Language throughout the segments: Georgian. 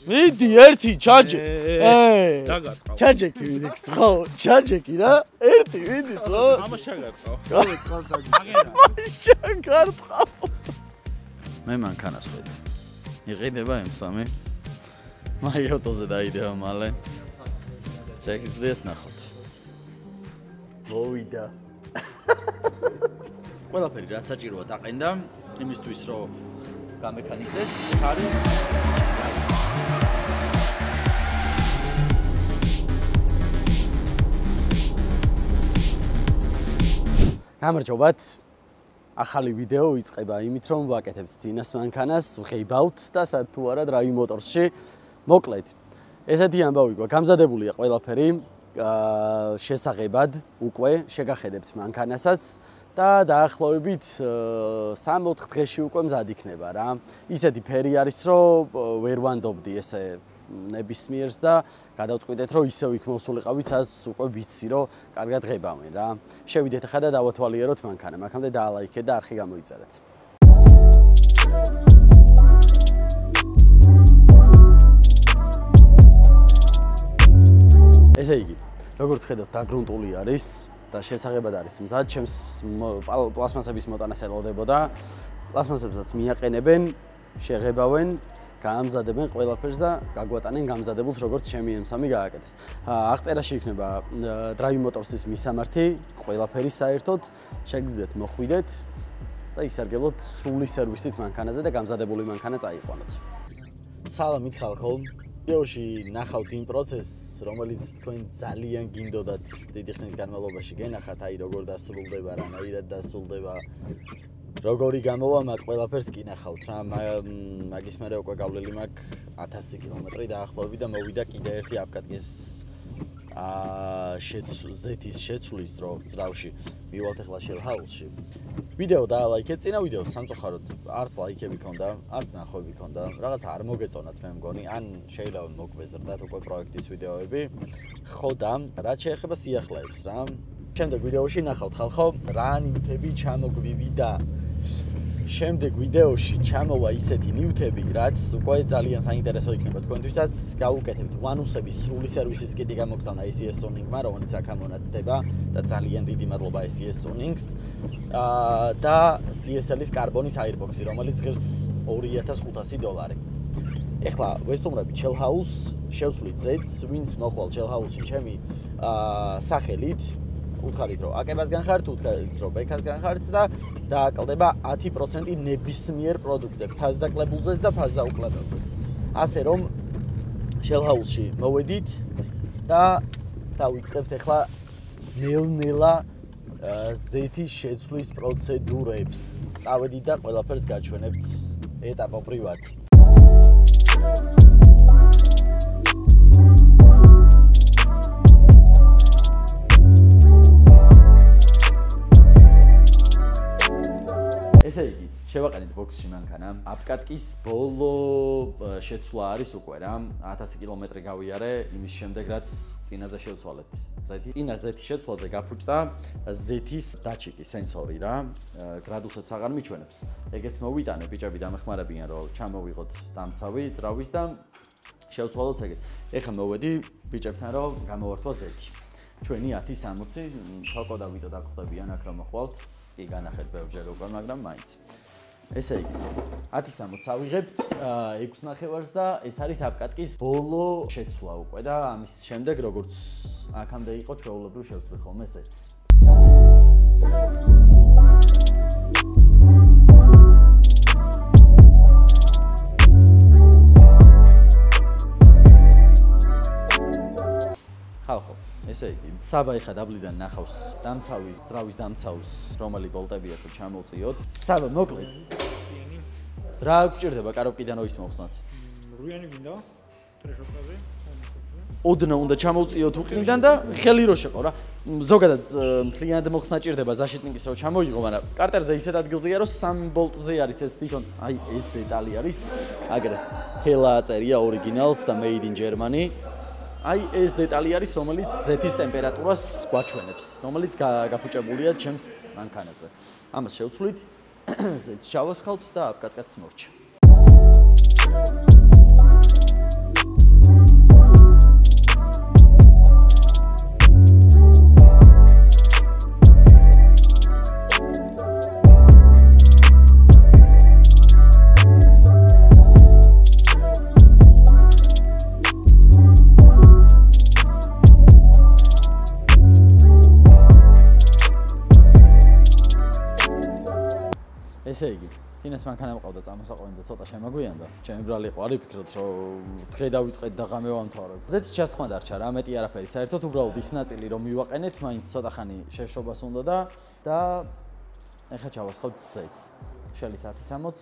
მიდი ერთი ჩაჯე. დაგატყავ. ჩაჯეკი მიდი ხო? ჩაჯეკი რა? ერთი მიდი ხო? ამას შეგატყავ. შეგარტყავ. მე მანქანას ხვედი. იყიდება M3. მაი ავტოზე დაიდევა მალე. შეგიძლიათ ნახოთ. მოვიდა. ყველაფერი რაც საჭიროა დაყენდა იმისთვის რომ გამექანიკდეს ხარი. გამარჯობათ. ახალი ვიდეო იწყება იმით რომ ვაკეთებთ დინას მანქანას, ვღებავთ და სად თუ არა Drive Motors-ში. მოკლედ, ესეთი ამბავი გვაქვს, გამზადებულია ყველაფერი, შესაღებად უკვე შეგახედებთ მანქანასაც და დაახლოებით 3-4 დღეში უკვე მზად იქნება რა. ისეთი ფერი არის, რომ ვერ ვანდობდი ესე ნებისმიერს და გადავწყვიტეთ რომ ისევ იქ მოსულიყავით, სადაც უკვე ვიცი რომ კარგად ღებავენ რა. შევიდეთ ახლა და დავათვალიეროთ მანქანა. მანქანამდე დაალაიქეთ და არხი გამოიწერეთ. ესე იგი, როგორც ხედავთ, დაგრუნტული არის და შესაღებად არის მზად. ჩემს პლასმასების მოტანას ელოდებოდა. პლასმასებსაც მიაყენებენ, შეღებავენ, გაამზადებენ ყველაფერს და გაგვატანენ გამზადებულს, როგორც ჩემი M3 გააკეთეს. აღწერაში იქნება Drive Motors-ის მისამართი, ყველაფერი საერთოდ შეგიძლიათ მოხვიდეთ და ისარგებლოთ სრული სერვისით მანქანაზე და გამზადებული მანქანა წაიყვანოთ. სალამით ხალხო. ვიდეოში ნახავთ იმ პროცესს, რომელიც თქვენ ძალიან გინდოდათ დიდი ხნის განმავლობაში გენახათ, აი როგორ დასრულდება, რანაირად დასრულდება. როგორი გამოვა მაგ ყველაფერს კი ნახავთ რა. მაგის მერე უკვე გავლილი მაქვს 1000 კილომეტრი დაახლოებით და მოვიდა კიდე ერთი აპკატკის ზეთის შეცვლის დრო ძრავში. მივალთ ახლა Shell House-ში. ვიდეო დაალაიქეთ, წინა ვიდეოს სამწუხაროდ არც ლაიქები ქონდა, არც ნახვები ქონდა. რაღაც არ მოგეწონათ მე მგონი, ან შეიძლება მოგვეზრდათ უკვე პროექტის ვიდეოები. ხო და რაც შეეხება სიახლეებს რა. შემდეგ ვიდეოში ნახავთ ხალხო, რა ნიუტები ჩამოგვივიდა. შემდეგ ვიდეოში ჩამოვა ისეთი ნიუტები, რაც უკვე ძალიან საინტერესო იქნება თქვენთვისაც. გავუკეთებთ ვანუსების სრული სერვისის კიდე გამოგზავნა SES Tuning-მა, რომელიც აქ ამონათდება და ძალიან დიდი მადლობა SES Tuning-ს. და CSL-ის კარბონის აირბოქსი, რომელიც ღირს $2500. ეხლა ვესტუმრებით Shell House, შევცვლით ზეთს, ვინც მოხვალ Shell House-ში ჩემი სახელით. უთხარით რომ აკებასგან ხართ, უთხარით რომ ბექასგან ხართ და დააკლდება 10% ნებისმიერ პროდუქტზე, ფასდაკლებულზეც და ფასდაუკლებელზეც. ასე რომ Shell House-ში მოვედით და დავიწყებთ ახლა ნელ-ნელა ზეთის შეცვლის პროცედურებს. წავედით და ყველაფერს გაჩვენებთ ეტაპობრივად. ესე იგი, შევაყენეთ ბოქსში მანქანა. აპკატკის ბოლო შეცვლა არის უკვე რა. 1000 კილომეტრი გავიარე, იმის შემდეგ რაც წინაზე შევცვალეთ. წინა ზეთის შეცვლაზე გაფუჭდა ზეთის დაჩიკი სენსორი რა. გრადუსებს აღარ მიჩვენებს. ეგეც მოვიტანე, ბიჭები დამეხმარებიან რომ ჩამოვიღოთ დამცავი ძრავის და შევცვალოთ ეგეთ. ეხლა მოვედი ბიჭებთან რომ გამოვართვა ზეთი. ჩვენი 1060 თოკო და ვიდეო დაგხვდებიან აქ რომ მოხვალთ. კი განახეთ ბევრჯერ უკვე, მაგრამ მაინც. ესე იგი, 1060 ავიღებთ 6 ნახევარს და ეს არის აპკატკის ბოლო შეცვლა უკვე და ამის შემდეგ როგორც აქამდე იყო ჩვეულებრივ შევცვლი ხოლმე ზეთს. ხალხო, ესე იგი, საბა ეხა დაბლიდან ნახავს დამცავი, ძრავის დამცავს, რომელი ბოლტები აქვს ჩამოვწიოთ. საბა, მოკლედ. რა გჭირდება კარობკიდან ოს მოხსნათ? რუიანი გინდა? ტრეშოპაზე? ოდნა უნდა ჩამოვწიოთ უკრიდან და ხელი რო შეყო რა. ზოგადად მთლიანად მოხსნა ჭირდება ზაშიტნიკის რო ჩამოიღო, მაგრამ კარტერზე ისეთ ადგილზეა რომ 3 ბოლტზე არის ეს თვითონ, აი ეს დეტალი არის. აგრე ჰელა აწერია ორიგინალს და made in Germany. აი ეს დეტალი არის, რომელიც ზეთის ტემპერატურას გვაჩვენებს, რომელიც გაფუჭებულია ჩემს მანქანაზე. ამას შევცვლით, ზეთს ჩავასხავთ და აპკატკაც მორჩა. ესე იგი თინეს მანქანა მყავდა წამოსაყვანი და ცოტა შემაგვიანდა. ჩემი ბრალი იყო, არ ვიფიქროთ, რომ დღე დავიწყეთ და ღამე ვამთავრებ. ზეთი ჩასხმა დარჩა რა, მეტი არაფერი. საერთოდ უბრალოდ ის ნაწილი რომ მივაყენეთ, მაინც ცოტა ხანი შეშობას უნდა და ეხლა ჩავასხავთ ზეთს. შელი 1060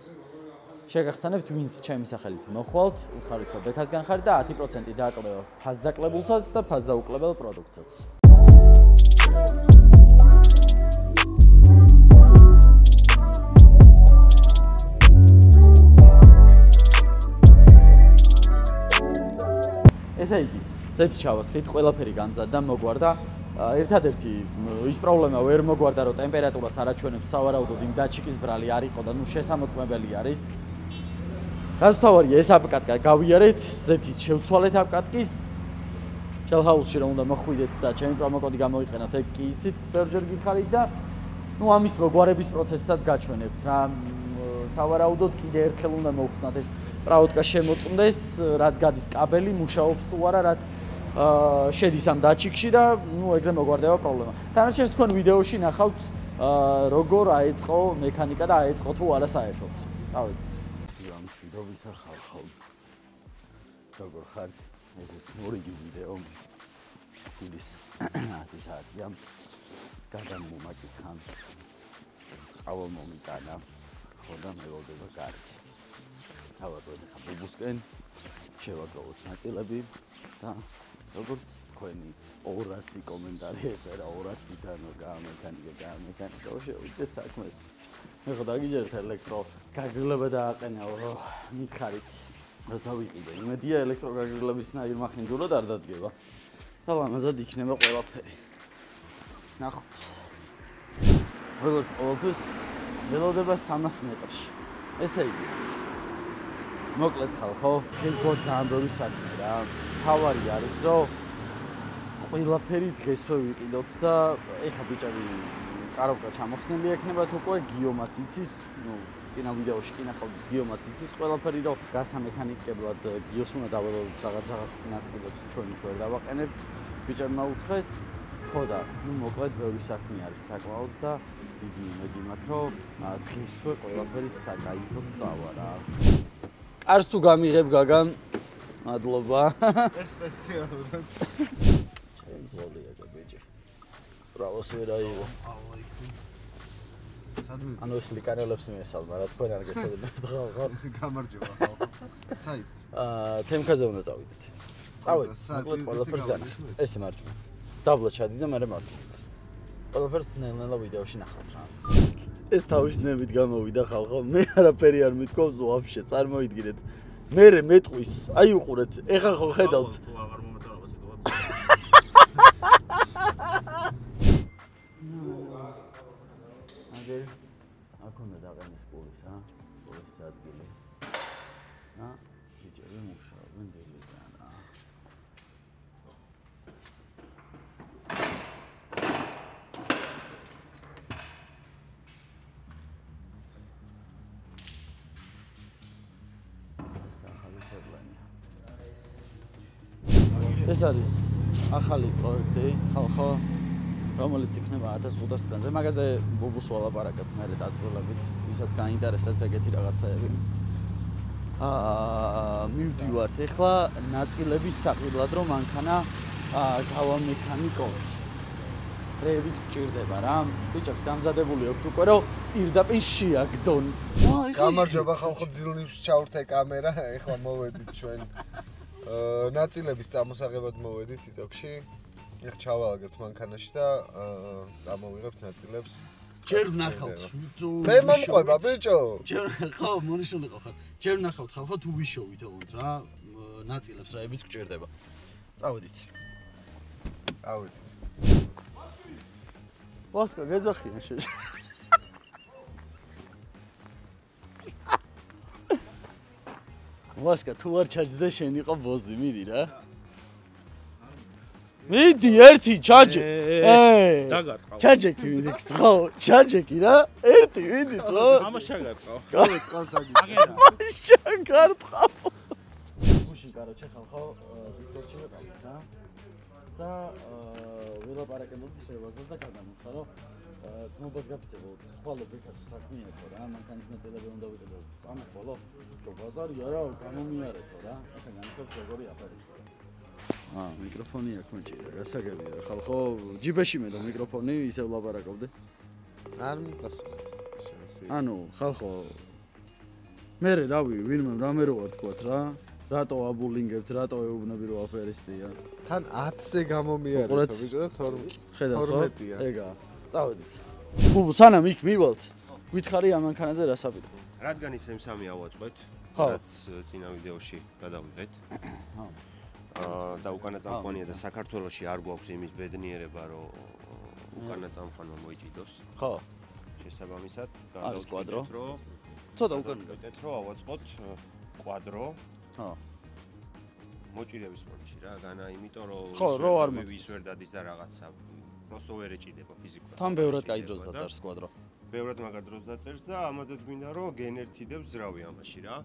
შეგახსენებთ, ვინც ჩემი სახელით მოხვალთ, უხარით რომ ბექასგან ხართ და 10% დააკლდება ფასდაკლებულსაც და ფასდაუკლებელ პროდუქტსაც. ესე იგი, ზეთი ჩავასხით, ყველაფერი განზადდა, მოგვარდა. ერთადერთი ის პრობლემა ვერ მოგვარდა, რომ ტემპერატურას არ აჩვენებს სავარაუდოდ იმ დაჩიკის ბრალი არ იყო და შესამოწმებელი არის. რაც თავარია, ეს აპკატკა გავიარეთ, ზეთით შევცვალეთ აპკატკის. შელჰაუსში რომ უნდა მოხვიდეთ და ჩემი პრომოკოდი გამოიყენოთ, ეგ კი იცით, ბევრჯერ გიხარით და ამის მოგვარების პროცესსაც გაჩვენებთ რა. სავარაუდოდ კიდე ერთხელ უნდა მოვხსნათ ეს პრაუტკა შემოწმდეს, რაც გადის კაბელი, მუშაობს თუ არა, რაც შედის ამ დაჩიკში და ეგრე მოგვარდება პრობლემა. თანაშემს თქვენ ვიდეოში ნახავთ როგორ აეწყო მექანიკა და აეწყო თუ არა საერთოდ. წავედით. ამ მშვიდობის ხალხო. როგორ ხართ? ეს მორიგი ვიდეო. ის 10 საათია. გადამომაკითხან. ყავა მომიტანა. ხოდა მეულდება კარგი. ავადოთ ხა ბუბუსკენ შევაგავოთ ნაწილები და როგორც თქვენი 200 კომენტარი ეწერა 200-დან გამექანიკა შევიდეთ საქმეს. მე ხო დაგიჯერეთ ელექტრო გაგრილება დააყენაო მითხარით როცა ვიყიდე. იმედია ელექტრო გაგრილების ნაირ მახინჯურად არ დადგება. და ლამაზად იქნება ყველაფერი. ნახოთ. როგორც ყოველთვის ველოდება 300 მეტრში. ესე იგი მოკლედ ხალხო, ეს ძალიან ბევრი საქმე რა. თავარი არის, რომ ყველაფერი დღესვე ვიყიდოთ და ეხა ბიჭები კაროვკა ჩამოხსნილი ექნებათ უკვე გიომაც იცის, წინა ვიდეოში კი ნახავთ გიომაც იცის ყველაფერი, რომ გასამექანიკებლად გიოს უნდა დავალოთ რაღაც ნაწილებს ჩვენ ვერ დავაყენებთ. ბიჭებმა უთხრეს, ხო და მოკლედ ბევრი საქმე არის საკმაოდ და დიდი იმედი მაქვს, რომ დღესვე ყველაფერი საკაიფოდ წავა რა. არც თუ გამიღებ გაგან მადლობა. ეს სპეციალურად. შემძლია ბიჭი. ბრავოს ვერ აიღო. სადმე? ანუ ეს ლიკანელებს მიესალმა რა თქვენ არ გეცოდებათ ხალხო. გამარჯობა ხალხო. საით? თემქაზე უნდა წავიდეთ. წავედი. მოკლედ ყველაფერს განახილეთ. ესე მარჯვენა. დაბლა ჩადი და მე მარჯვენა. ყველაფერს ნელ-ნელა ვიდეოში ნახავთ რა. ეს თავის ნებით გამოვიდა ხალხო. მე არაფერი არ მithქვავს ვაფშე, წარმოიდგინეთ. მე მეტყვის, აი უყურეთ, ეხა ხო ხედავთ. აღარ მომეწონება სიტუაცია. აგერ აქ უნდა დაყენეს პულის, პულის ადგილი. ბიჭები მუშაობენ დილიდან. ეს არის ახალი პროექტი, ხალხო, რომელიც იქნება 1500 წელზე. მაგაზე ბუბუს ვალაპარაკებ მე დაწვრილებით, ვისაც გაინტერესებთ ეგეთი რაღაცაები. მივდივართ ეხლა ნაწილების საყიდლად, რომ მანქანა გავამექანიკოთ. რეებით გჭირდება რა. ბიჭებს გამზადებული აქვს უკვე, რომ პირდაპირ შეაგდონ. გამარჯობა ხალხო, ძილნივს ჩავრთე კამერა, ეხლა მოვედით ჩვენ. ნაწილების წამოსაღებად მოვედით TikTok-ში. ეხლა ჩავალაგებთ მანქანაში და წამოვიღებთ ნაწილებს. ჯერ ვნახავთ. მე მომყვება ბიჭო. ჯერ ხო, მონიშნულიყო ხარ. ჯერ ვნახავთ ხალხო თუ ვიშოვით ოღონდ რა ნაწილებს რაებიც გჭირდება. წავედით. ავედით. ვასკა გეძახიან შეჭ. ვასკა თუ არ ჩაჯდა შენ იყო ბოზი, მიდი რა. მიდი ერთი ჩაჯე. დაგატყავ. ჩაჯეკი მიდი ხო? ჩაჯეკი რა? ერთი მიდი ხო? ამა შეგატყავ. გავეწყალს აგი. შეგარტყავ. გუში კაროჩე ხალხო, დისკორდში ვიყავით რა. და ველაპარაკებობთ შევაზრდა გადამოხსა, რომ ცნობას გაფიცებო, ხვალო ბეთას საქმეა რა, მანქანის ნაწილები უნდა ვიყიდო. წამე ხოლო, ჯო ბაზარია რა, გამომიარეთო რა. ახლა განხილს როგორი აფერი. მიკროფონი აქვს მეჭირა, გასაგებია. ხალხო, ჯიბეში მე და მიკროფონი ისევ ლაპარაკობდე. არ მიპასუხებს. ანუ, ხალხო, მე რავი, ვინმე რამე რო არ თქვათ რა. რატო აბულინგებთ, რატო ეუბნები რომ აფერისტია? თან 10-ზე გამომიარეთ ბიჭო და 12-ია. ეგა. წავედით. ბუბუ, სანამ იქ მივალთ, გითხარი ამ მანქანაზე რა საპირე? რადგან ის M3 ავაწყვეთ, ხო. რაც წინა ვიდეოში გადავიღეთ. და უკანა წამყვანია და საქართველოში არ გვაქვს იმის ბედნიერება, რომ უკანა წამყვანმა მოიჭიდოს. ხო. შესაბამისად, არის კვადრო? რომ ცოტა უკანა. რომ ავაწყვოთ კვადრო. ხო. მოჭიდების პონჩი რა, განა, იმიტომ რომ ხო, რო არ ვის ვერ დადის და რაღაცა просто ვერ ეჭიდება ფიზიკურად. თან ბევრად კაი დროს დაწერს კვადრო. ბევრად მაგარ დროს დაწერს და ამაზეც გვინდა რომ გენერთიდებს ძრავი ამაში რა.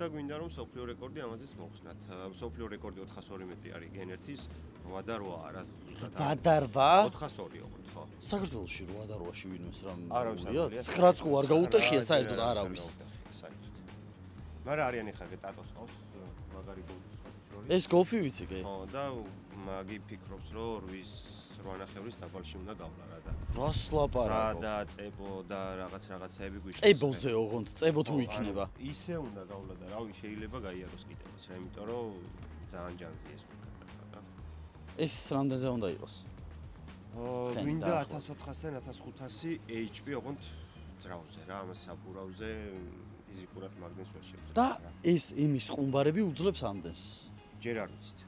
და გვინდა რომ სოფლიო რეკორდი ამაზეც მოხსნათ. სოფლიო რეკორდი 402 მეტრი არის გენერთის, 8 და 8 არა ზუსტად. 8 და 8? 402 ოღონდ ხო. საქართველოში 8 და 8-ში ვინმეს რამ არავის არ არის. 9-ს ხო არ გაუტეხია საერთოდ არავის. საერთოდ. მაგრამ არიან ეხლა ტატოს ყავს მაგარი გოლფის შორის. ეს გოლფი ვიცი კი. ხო და მაგი ფიქრობს რომ 8-9 დაბალში უნდა გავლა რა და. რას ლაპარაკო? და წებო და რაღაცეები გვიშლის. წებოზე ოღონდ, წებო თუ იქნება. ისე უნდა გავლა და რავი შეიძლება გაიაროს კიდევაც რა, იმიტომ რომ ძალიან ჯანზია ეს ფიქრება და. ეს რამდენზე უნდა იყოს? გვინდა 1400-დან 1500 HP ოღონდ ძრავზე რა, ამას საბურავზე ფიზიკურად მაგდენს ვერ შეძლებს. და ეს იმის ყუმბარები უძლებს ამდენს. ჯერ არ ვიცით.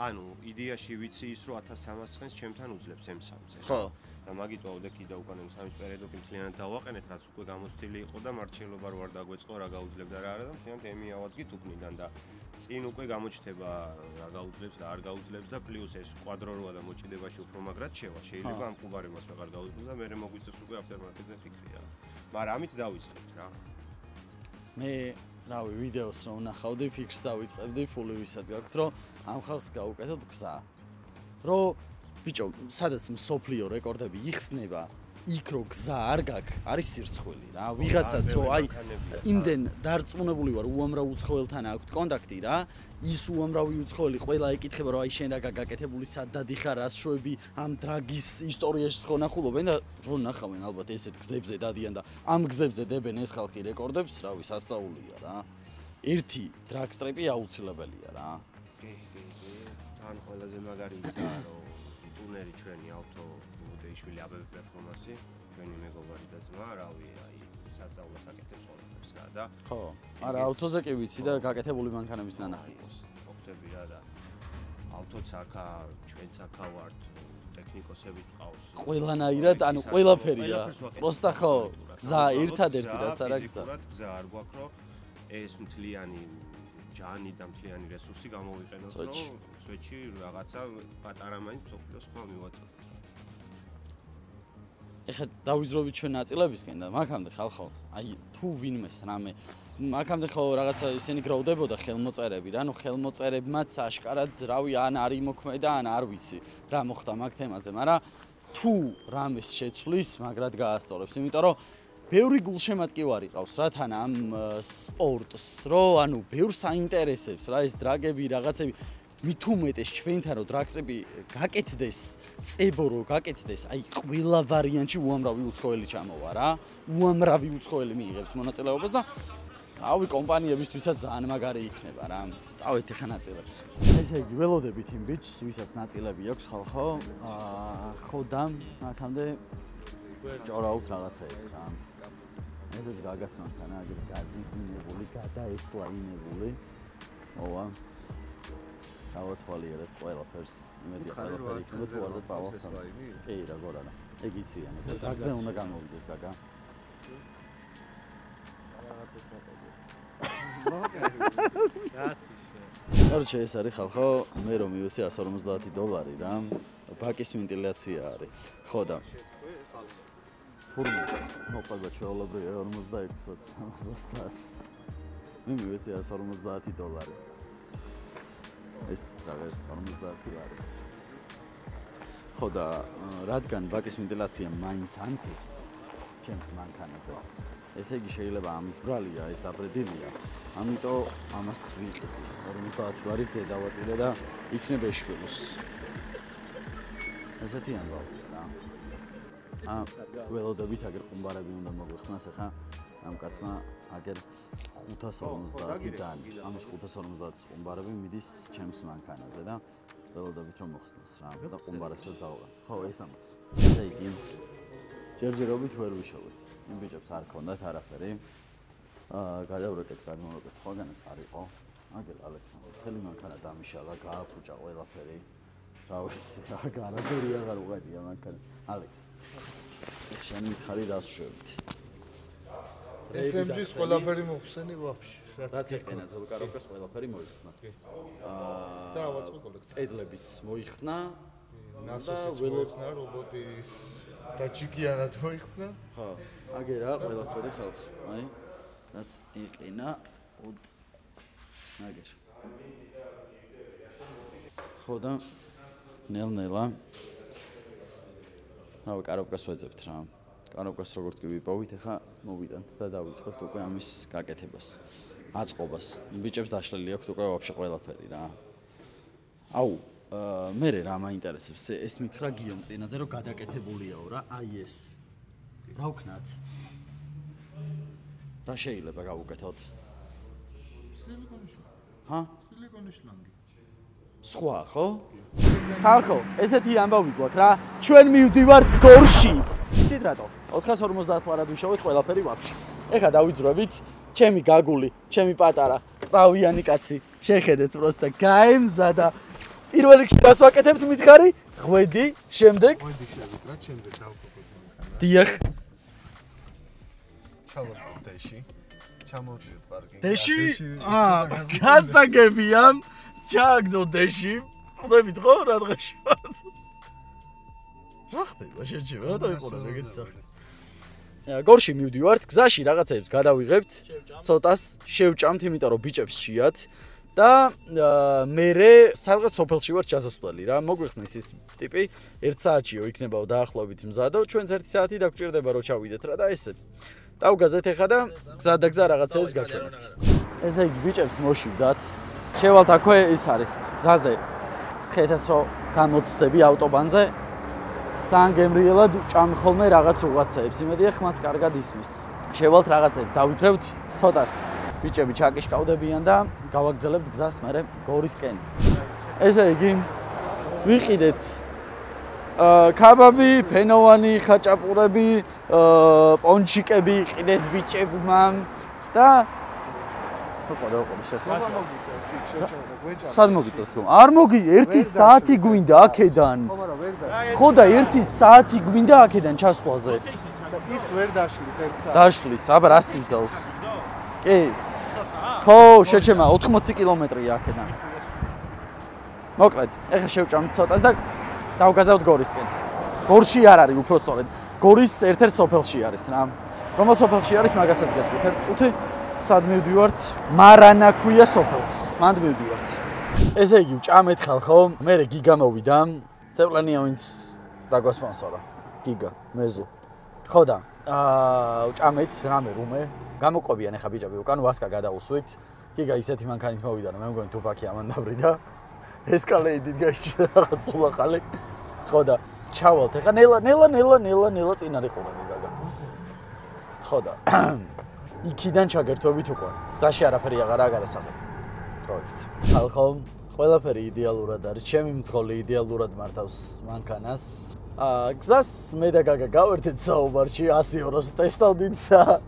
ანუ იდეაში ვიცი ის რომ 1300-ს ჩემთან უძლებს M3-ზე. ხო. და მაგიტო ავდექი და უკან M3-ის პერიოდში მთლიანად დავაყენეთ, რაც უკვე გამოცდილი იყო და მარჩელობა რო არ დაგვეწყო რა გაუძლებდა რა არა და მთლიანად ემი ავადგით უკნიდან და წინ უკვე გამოჩდება რა გაუძლებს და არ გაუძლებს და პლუს ეს კვადრო როა და მოჭიდებაში უფრო მაგრად შევა. შეიძლება ამ ყუბარებას ვეღარ გაუძლებს და მე მოგვიწევს უკვე აფტერმარკეტზე ფიქრი რა. მაგრამ ამით დავიწყებთ რა. მე რავი ვიდეოს რომ ნახავდი ფიქრს დავიწყებდი ფული ვისაც გაქვთ რომ ამ ხალხს გაუკეთოთ გზა რომ ბიჭო სადაც მსოფლიო რეკორდები იხსნება იქ რო გზა არ გაქვს არის სირცხვილი რა ვიღაცას რომ აი იმდენ დარწმუნებული ვარ უამრავ უცხოელთან აქვთ კონტაქტი რა ის უამრავი უცხოელი ყველა ეკითხება რომ აი შენ რა გაკეთებული სად დადიხარ რას შვები ამ დრაგის ისტორიაში ხო ნახულობენ და რო ნახავენ ალბათ ესეთ გზებზე დადიან და ამ გზებზე დებენ ეს ხალხი რეკორდებს რავი სასწაულია რა ერთი დრაგსტრიპი აუცილებელია რა თან ყველაზე მაგარი ისა რომ ტუნერი ჩვენი ავტო მოდეიშვილი აბებ პერფორმანსი ჩვენი მეგობარი და ძმა რავი აი სასწაულს აკეთებს ყველაფერს რა და ხო არა ავტოზე კი ვიცი და გაკეთებული მანქანების ნანახი ყავს ხოხტები რა და ავტოც აქა ჩვენც აქა ვართ ტექნიკოსები ყავს ყველანაირად ანუ ყველაფერია პროსტა ხო გზა ერთადერთი რაც არა გზა გზა არ გვაქვს რომ ეს მთლიანი ჯანი და მთლიანი რესურსი გამოვიყენოთ რომ სვეჩი რაღაცა პატარა მაინც სოფლიოს ხმა მივაწოდოთ ეხლა დავიზროვით ჩვენ ნაწილებისკენ და მაგამდე ხალხო აი თუ ვინმეს რამე მაგამდე ხო რაღაცა ისინი გროვდებოდა ხელმოწერები რა ნუ ხელმოწერებმაც აშკარად რავი ან არ იმოქმედა ან არ ვიცი რა მოხდა მაგ თემაზე მაგრამ თუ რამეს შეცვლის მაგრად გაასწორებს იმიტომ რომ ბევრი გულშემატკივარი ყავს რა თან ამ სპორტს რომ ანუ ბევრს აინტერესებს რა ეს დრაგები რაღაცები მით უმეტეს ჩვენთან რომ დრაგსტრიპი გაკეთდეს წებო რომ გაკეთდეს აი ყველა ვარიანტში უამრავი უცხოელი ჩამოვა რა უამრავი უცხოელი მიიღებს მონაწილეობას და რავი კომპანიებისთვისაც ძალიან მაგარი იქნება რა წავედით ახლა ნაწილებს ესე იგი ველოდებით იმ ბიჭს ვისაც ნაწილები აქვს ხალხო ხო და მაგამდე ჭორავთ რაღაცეებს რა ესეც გაგას მანქანა აგერ გაზიზინებული გადაესლაინებული ოვა გავათვალიერებთ ყველაფერს იმედია ყველაფერი იქნება თუ არ და წავალსა კი როგორ არა ეგ იციან ეს დრაგზე უნდა გამოვიდეს გაგა კარჩე ეს არის ხალხო მე რომ მივეცი $150 რა ბაკის ვენტილაცია არის ხო და ფურმი მოყვა ჩვეულებრივი 46-ს მე მივეცი $150 ეს ტრაგერს 50 ლარი. ხო და რადგან ბაკის ვენტილაცია მაინც ანთებს ჩემს მანქანაზე. ესე იგი შეიძლება ამის ბრალია, ეს დაბრედილია. ამიტომ ამას ვიყიდი. 50 ლარის დედავატირე და იქნება ეშველოს. ესეთი ამბავი რა. ველოდებით აგერ ყუმბარები უნდა მოგვიხსნას ახლა ამ კაცმა აგერ 550-დან ამის 550-ის ყუმბარები მიდის ჩემს მანქანაზე და ველოდებით რომ მოხსნას რა და ყუმბარებსაც დავყავ. ხო, ეს ამაც. ესე იგი ჯერჯერობით ვერ ვიშოვეთ. იმ ბიჭებს არ ქონდათ არაფერი. გადავრეკეთ, გადმოვაკეთ, სხვაგანაც არ იყო. აგერ ალექსანდრე მთელი მანქანა დამიშალა, გააფუჭა ყველაფერი. რა ვიცი, არაფერი აღარ უყედია მანქანას. ალექს. შენ მითხარი დასშვებით. SMG-ს ყველაფერი მოხსენი ვაფშე. რაც ეყენა ზოლკაროვკას ყველაფერი მოიხსნა. და ავაწყო კოლექტივი. პედლებიც მოიხსნა. ნასოსიც მოიხსნა, რობოტის დაჩიკიანად მოიხსნა. ხო, აგერა ყველაფერი ხალხს. აი, რაც ეყენა აგერ. ხო და ნელ-ნელა რავი, კაროვკას ვეძებთ რა. კაროვკას როგორც კი ვიპოვით, ახლა მოვიტანთ და დავიწყებთ უკვე ამის გაკეთებას. აწყობას. ბიჭებს დაშლილი აქვთ უკვე ვაფშე ყველაფერი რა. აუ, მე რა მაინტერესებს, ეს მითხრა გიომ წინაზე რომ გადაკეთებულიაო რა, აი ეს. რა ვქნათ? რა შეიძლება გავუკეთოთ? ჰა? სილიკონის შლანგი. სხვა, ხო? ხალხო, ესეთი ამბავი გვაქვს რა. ჩვენ მივდივართ გორში. იცით რატო? 450 ლარად ვიშოვეთ ყველაფერი ვაფშე. ეხლა დავიძრებით, ჩემი გაგული, ჩემი პატარა, პრავიანი კაცი. შეხედეთ პროსტა გაემზადა. პირველ რიგში რას ვაკეთებთ მითხარი? ღვედი, შემდეგ? ღვედი შევით რა, შემდეგ დავფიქროთ მანქანა. დიახ. ჩავარდოთ დეში. ჩამოვწიოთ პარკინგში. დეში? გასაგებია. ჩააგდო დეში. ხვდებით ხო რა დღეში ვართ? რა ხდება შეჩება რა დაიყურებ ეგეთი სახით. გორში მივდივართ, გზაში რაღაცებს გადავიღებთ, ცოტას შევჭამთ, იმიტომ რომ ბიჭებს შეიათ და მერე სადღაც სოფელში ვარ ჩასასვლელი რა. მოგვიხსნის ის ტიპი, 1 საათშიო იქნებაო დაახლოებით მზადო, ჩვენც 1 საათი დაგჭირდება რომ ჩავიდეთ რა და ესე. დავგაზეთ ეხა და გზა და გზა რაღაცებს გაჩვენებთ. ესე იგი ბიჭებს მოშივდათ. შევალთ აქვე ის არის გზაზე. ცხეთას რომ გამოცდები ავტობანზე. ძალიან გემრიელად ჭამ ხოლმე რაღაც რუღაცებს. იმედია ხმას კარგად ისმის. შევალთ რაღაცებს დავითრევთ ცოტას. ბიჭები ჩაკიშკავდებიან და გავაგზავნებთ გზას მერე გორისკენ. ესე იგი ვიყიდეთ კაბაბი, ფენოვანი, ხაჭაპურები, პონჩიკები ყიდეს ბიჭებმა და ხო შეხლა. სად მოგიწევს თქო? არ მოგი 1 საათი გვინდა აქედან. ხო და 1 საათი გვინდა აქედან ჩასვლაზე. და ის ვერ დაშლის 1 საათი. დაშლის, აბა რა სიზავს? კი. ხო, შეჩემა 80 კილომეტრია აქედან. მოკლედ, ეხლა შევჭამთ ცოტას და დავგაზავთ გორისკენ. გორში არ არის უბრალოდ. გორის ერთ-ერთ სოფელში არის რა. რომელ სოფელში არის მაგასაც გეტყვით. ერთ წუთი სად მივდივართ? მარანა ქვია სოფელს. მანდ მივდივართ. ესე იგი, ვჭამეთ ხალხო, მე გიგა მოვიდა. წევლანია ვინც დაგვასპონსორა. გიგა, მეზუ. ხო და ვჭამეთ რამე რუმე. გამოყვებიან ახლა ბიჭები უკან ვასკა გადაუსვით. გიგა ისეთი მანქანით მოვიდა რომ მე მგონი თუფაკი ამან დავრიდა. ესკალეიდით გაიჭირა რაღაც სულახალი. ხო და ჩავალთ. ახლა ნელა წინ არის ყურები გაგა. ხო და იქიდან ჩაგერთვებით უკვე. გზაში არაფერი აღარაა გადასაღები. დროებით. ხალხო, ყველაფერი იდეალურად არის. ჩემი მძღოლი იდეალურად მართავს მანქანას. გზას მე და გაგა გავერთეთ საუბარში 100 ევროს ტესტავდით და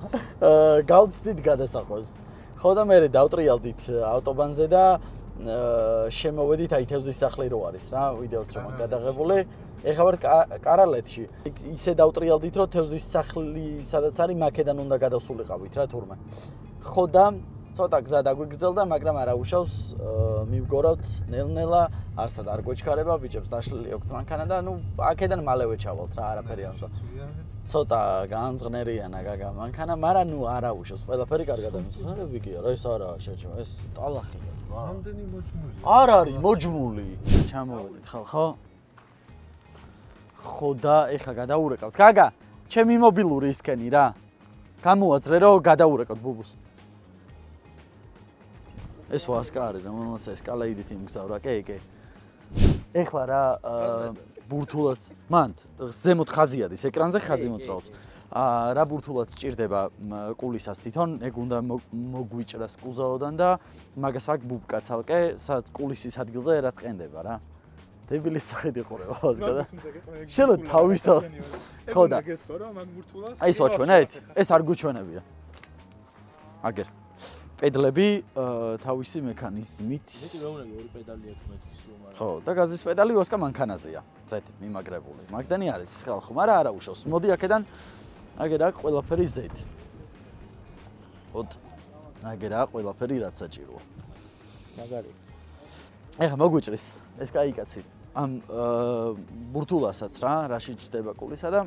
გავცდით გადასახვას. ხო და მე დავტრიალდით ავტობანზე და შემოვედით აი თევზის სახლი რო არის რა, ვიდეოს რომ გადაღებული. ეხლა ვარ კარალეთში. ისე დავტრიალდით რომ თევზის სახლი სადაც არის, მაქედან უნდა გადავსულიყავით რა თურმე. ხო და ცოტა გზა დაგვიგრძელდა, მაგრამ არა უშავს, მივგორავთ ნელ-ნელა, არსად არ გვეჩქარება, ბიჭებს დაშლილი აქვთ მანქანა და ნუ აქედან მალევე ჩავალთ რა, არაფერი არ უნდა. ცოტა განძღნერიანა გაგა მანქანა, მაგრამ ნუ არა უშავს, ყველაფერი კარგად ამიწყნარები კი არა, ეს არაა შეჩემ, ეს ტალახია. ამდენი მოჭმული. არ არის მოჭმული. ჩამოვედით ხალხო. ხო და ეხლა გადაურეკავთ. გაგა, ჩემი მობილური ისკენი რა. გამოაძრე რომ გადაურეკავთ ბუბუს. ეს ვასკარი რა, მომაცა ესკალაიდით იმგზავრა, კი. ეხლა რა ბურთულად მანდ ზემოთ ხაზი ადის, ეკრანზე ხაზი მოწრავს. რა ბურთულად სჭირდება კულისას თვითონ, ეგ უნდა მოგვიჭრას კუზაოდან და მაგას აქ ბუბკა ცალკე, სადაც კულისის ადგილზე რაც ყენდება რა. დებილის სახით იყურება ვასკა. შენო თავის ხო და აი ეს ვაჩვენეთ? ეს არ გუჩვენებია. აგერ. პედლები თავისი მექანიზმით. მეტი მეუბნები ორი პედალი აქვს მეტი სულ, მაგრამ ხო, და გაზის პედალი ვასკა მანქანაზეა. ზეთ მიმაგრებული. მაგდანი არის ხალხო, მაგრამ არა უშავს. მოდი აქედან აგერ აქ ყველაფერი ზეთ. ოდ აგერ აქ ყველაფერი რაც საჭიროა. მაგარი. ეხლა მოგვიჭრის ეს კაი კაცი. ამ ბურთულასაც რაში ჭდება კულისა და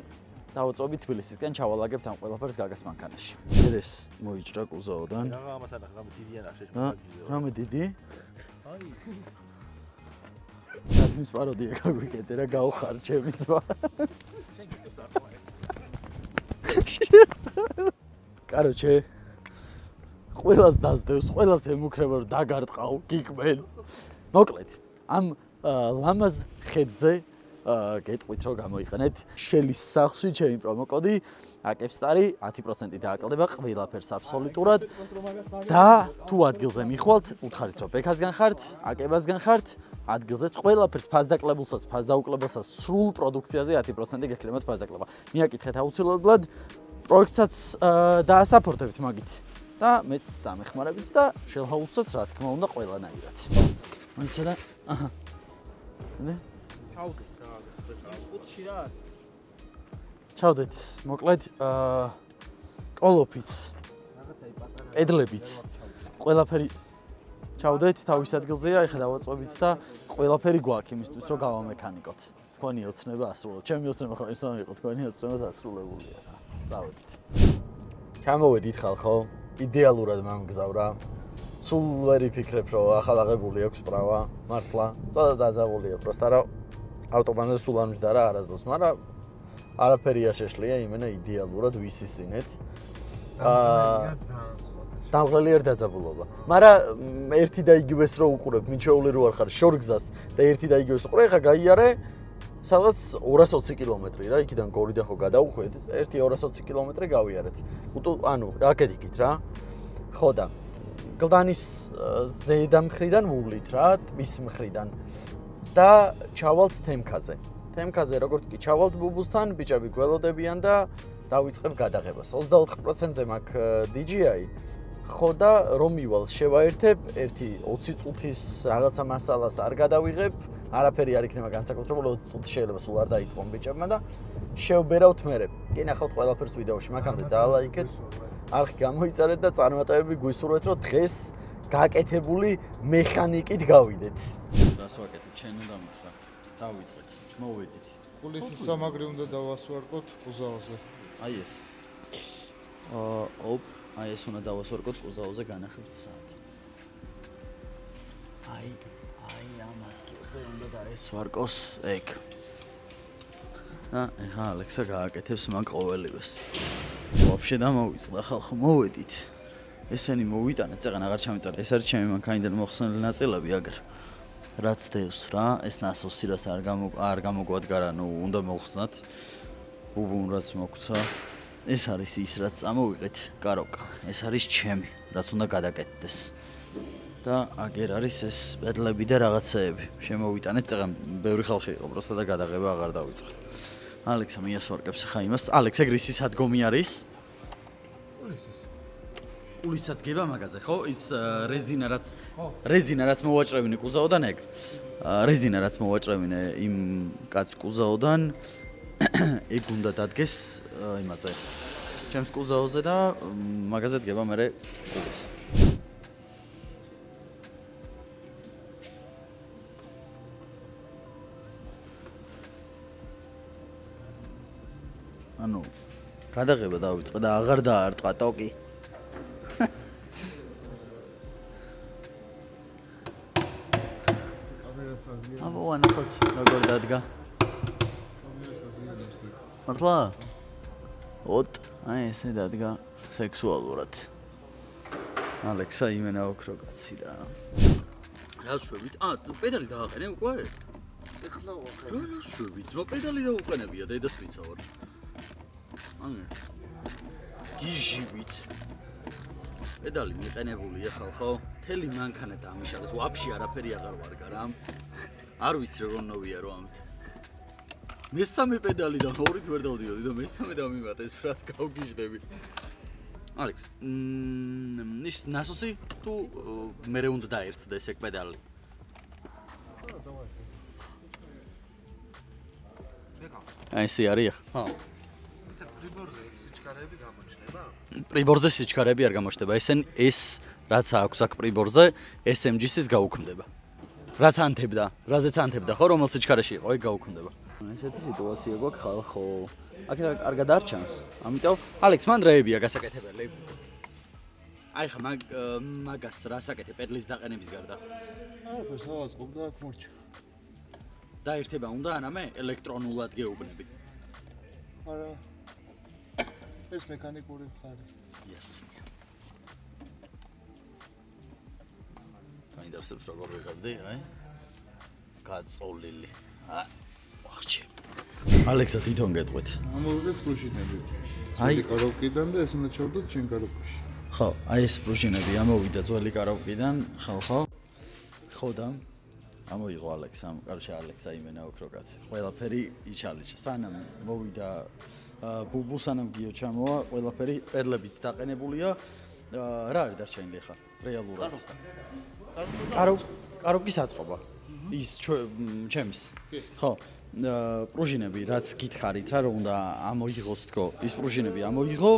დავაწობი თბილისისკენ ჩავალაგებთ ამ ყველაფერს გაგას მანქანაში. ეს მოიჭრა კუზაოდან. რა ამასა და რამე დიდია რა შეჭმა. რამე დიდი? აი. საქმის პაროდია გაგვიკეთე რა გავხარ ჩემი ძმა. შენ გიწევს ახლა ეს. კაროჩე ყველას დაძდევს, ყველას ემუქრება რომ დაგარტყავ, გიკმენ. მოკლედ, ამ ლამაზ ხედზე გეტყვით რომ გამოიყენეთ შელის სახლში ჩემი პრომოკოდი აკეპსტარი 10% დააკლდება ყველაფერს აბსოლუტურად და თუ ადგილზე მიხვალთ, უთხარით რომ ბექასგან ხართ, აკებასგან ხართ, ადგილზეც ყველაფერს ფასდაკლებულსაც, ფასდაუკლებელსაც სრულ პროდუქციაზე 10% გექნებათ ფასდაკლება. მიაკითხეთ აუცილებლად პროექტსაც დაასაპორტებით მაგით და მეც დამეხმარებით და შელჰაუსაც რა თქმა უნდა ყველანაირად. მოიცა და აჰა. ნე? ჩავდეთ რა. ხუთში რა არის? ჩავდეთ, მოკლედ კოლოფიც, პედლებიც, ყველაფერი ჩავდეთ თავის ადგილზეა, ეხლა დავაწვევით და ყველაფერი გვაქვს იმისთვის რომ გავამექანიკოთ. თქვენი ოცნება ასრულო. ჩემი ოცნება ხო ისე იყო, თქვენი ოცნება ასრულებულია. წავედით. ჩამოვედით ხალხო, იდეალურად მომგზავრა. სულ ვერ იფიქრებ რომ ახალ აღებული აქვს პრავა, მართლა. წადა დაძაბულია, პროსტა რომ ავტობანზე სულ არ მჯდა რა არასდროს, მაგრამ არაფერია შეშლია, იმენა იდეალურად ვისისინეთ. დამღლელი არ დაძაბულობა. მაგრამ ერთი და იგივეს რო უყურებ, მიჩვეული რო არ ხარ შორგზას და ერთი და იგივეს უყურე, ხა გაიარე სადაც 220 კილომეტრი რა, იქიდან გორიდან ხო გადაუხვით, ერთი 220 კილომეტრი გავიარეთ. ანუ რაკეთიკით რა. ხო და გლდანის ზედა მხრიდან ვუვლით რა, ტბის მხრიდან და ჩავალთ თემქაზე. თემქაზე როგორც კი ჩავალთ ბუბუსთან, ბიჭები გველოდებიან და დავიწყებ გადაღებას. 24%-ზე მაქვს DJI. ხო და რომ მივალ შევაერთებ, ერთი 20 წუთის რაღაცა მასალას არ გადავიღებ, არაფერი არ იქნება განსაკუთრებული, 20 წუთი შეიძლება სულ არ დაიწყონ ბიჭებმა და შევბერავთ მერე. კი ნახავთ ყველაფერს ვიდეოში, მაგამდე დაალაიქეთ, არხი გამოიწერეთ და წარმატებები გვისურვეთ, რომ დღეს გაკეთებული მექანიკით გავიდეთ. რას ვაკეთებ, შენ უნდა მითხრა. დავიწყეთ, მოვედით. კულისის სამაგრი უნდა დავასვარკოთ კუზაოზე. აი ეს. აი ეს უნდა დავასვარკოთ კუზაოზე განახებთ საათი. აი ამ ადგილზე უნდა დაესვარკოს ეგ. ეხლა ალექსა გააკეთებს მაგ ყოველივეს. ვაფშე დამოვიწყდა ხალხო, მოვედით. ესენი მოვიტანეთ, წეგან აღარ ჩამიწერეთ. ეს არის ჩემი მანქანიდან მოხსნილი ნაწილები, აგერ. რაც დევს რა, ეს ნასოსი რაც არ გამოგვადგარა, ნუ უნდა მოხსნათ. ბუბუმ რაც მოგცა. ეს არის ის რაც წამოვიყეთ, კაროკა. ეს არის ჩემი, რაც უნდა გადაკეთდეს. და აგერ არის ეს პედლები და რაღაცეები. შემოვიტანეთ, წეგან ბევრი ხალხი იყო, პროსტა და გადაღება აღარ დავიწყე. ალექსა მიასვარკებს ხა იმას. ალექსა გრისის ადგომი არის? კულისა დგება მაგაზე, ხო? ის რეზინა რაც მოვაჭრევინე კუზაოდან ეგ. რეზინა რაც მოვაჭრევინე იმ კაც კუზაოდან ეგ უნდა დადგეს იმაზე. ჩემს კუზაოზე და მაგაზე დგება მერე კულის. ანუ გადაღება დავიწყე და აღარ დაარტყა ტოკი. აბა ნახოთ როგორ დადგა. მართლა? ოტ, აი ესე დადგა სექსუალურად. ალექსა იმენა ოქრო კაცი რა. რა შვებით? პედალი დააყენე უკვე? ეხლა ვაყენე. რა შვებით? მა პედალი დაუყენებია დედას ვიცა ვარ. გიჟივით. პედალი მიყენებულია ხალხო. თელი მანქანა დაამიშალეს, ვაფშე არაფერი აღარ ვარგა რა. არ ვიცი როგორ ნოვია რო ამით. მესამე პედალი და ორით ვერ დავდიოდი და მესამე დამიმატეს ფრად გავგიჟდები. ალექს, ნის ნასოსი თუ მერე უნდა დაერთდეს ეგ პედალი? აი ესე არის ხა? ესე პრიბორზე სიჩქარეები გამოჩნდება? პრიბორზე სიჩქარეები არ გამოჩნდება. ეს რაც აქვს აქ პრიბორზე, SMG-ს გაუქმდება. რაც ანთებდა, რაზეც ანთებდა ხო, რომელ სიჩქარეში იყო, ეგ გაუქმდება. ესეთი სიტუაცია გვაქვს ხალხო. აქ კარგად არ ჩანს. ამიტომ ალექს მან დრეებია გასაკეთებელი. აი ხა მაგას რასაკეთე პედლის დაყენების გარდა? არა, სავაწყობ და აქ მორჩა. დაერთება უნდა ანამე ელექტრონულად გეუბნები. არა. ეს მექანიკური ხარი. იასნია. გაინტერესებს როგორ ვიღებდი, აი? გაწოლილი. ვახჩი. ალექსა თვითონ გეტყვით. ამოვიდეთ პრუშინები. აი კაროვკიდან და ეს უნდა ჩავდოთ ჩემ კაროვკაში. ხო, აი ეს პრუშინები ამოვიდა ძველი კაროვკიდან, ხო? ხო და ამოიღო ალექსამ, კაროჩე ალექსა იმენა ოქრო კაცი. ყველაფერი იჩალიჩა. სანამ მოვიდა ბუბუ სანამ გიო ჩამოვა, ყველაფერი პედლებიც დაყენებულია. რა არის დარჩენილი ხა? რეალურად. კაროვკის აწყობა. ის ჩემს. ხო. პრუჟინები რაც გითხარით რა რომ უნდა ამოიღოს თქო ის პრუჟინები ამოიღო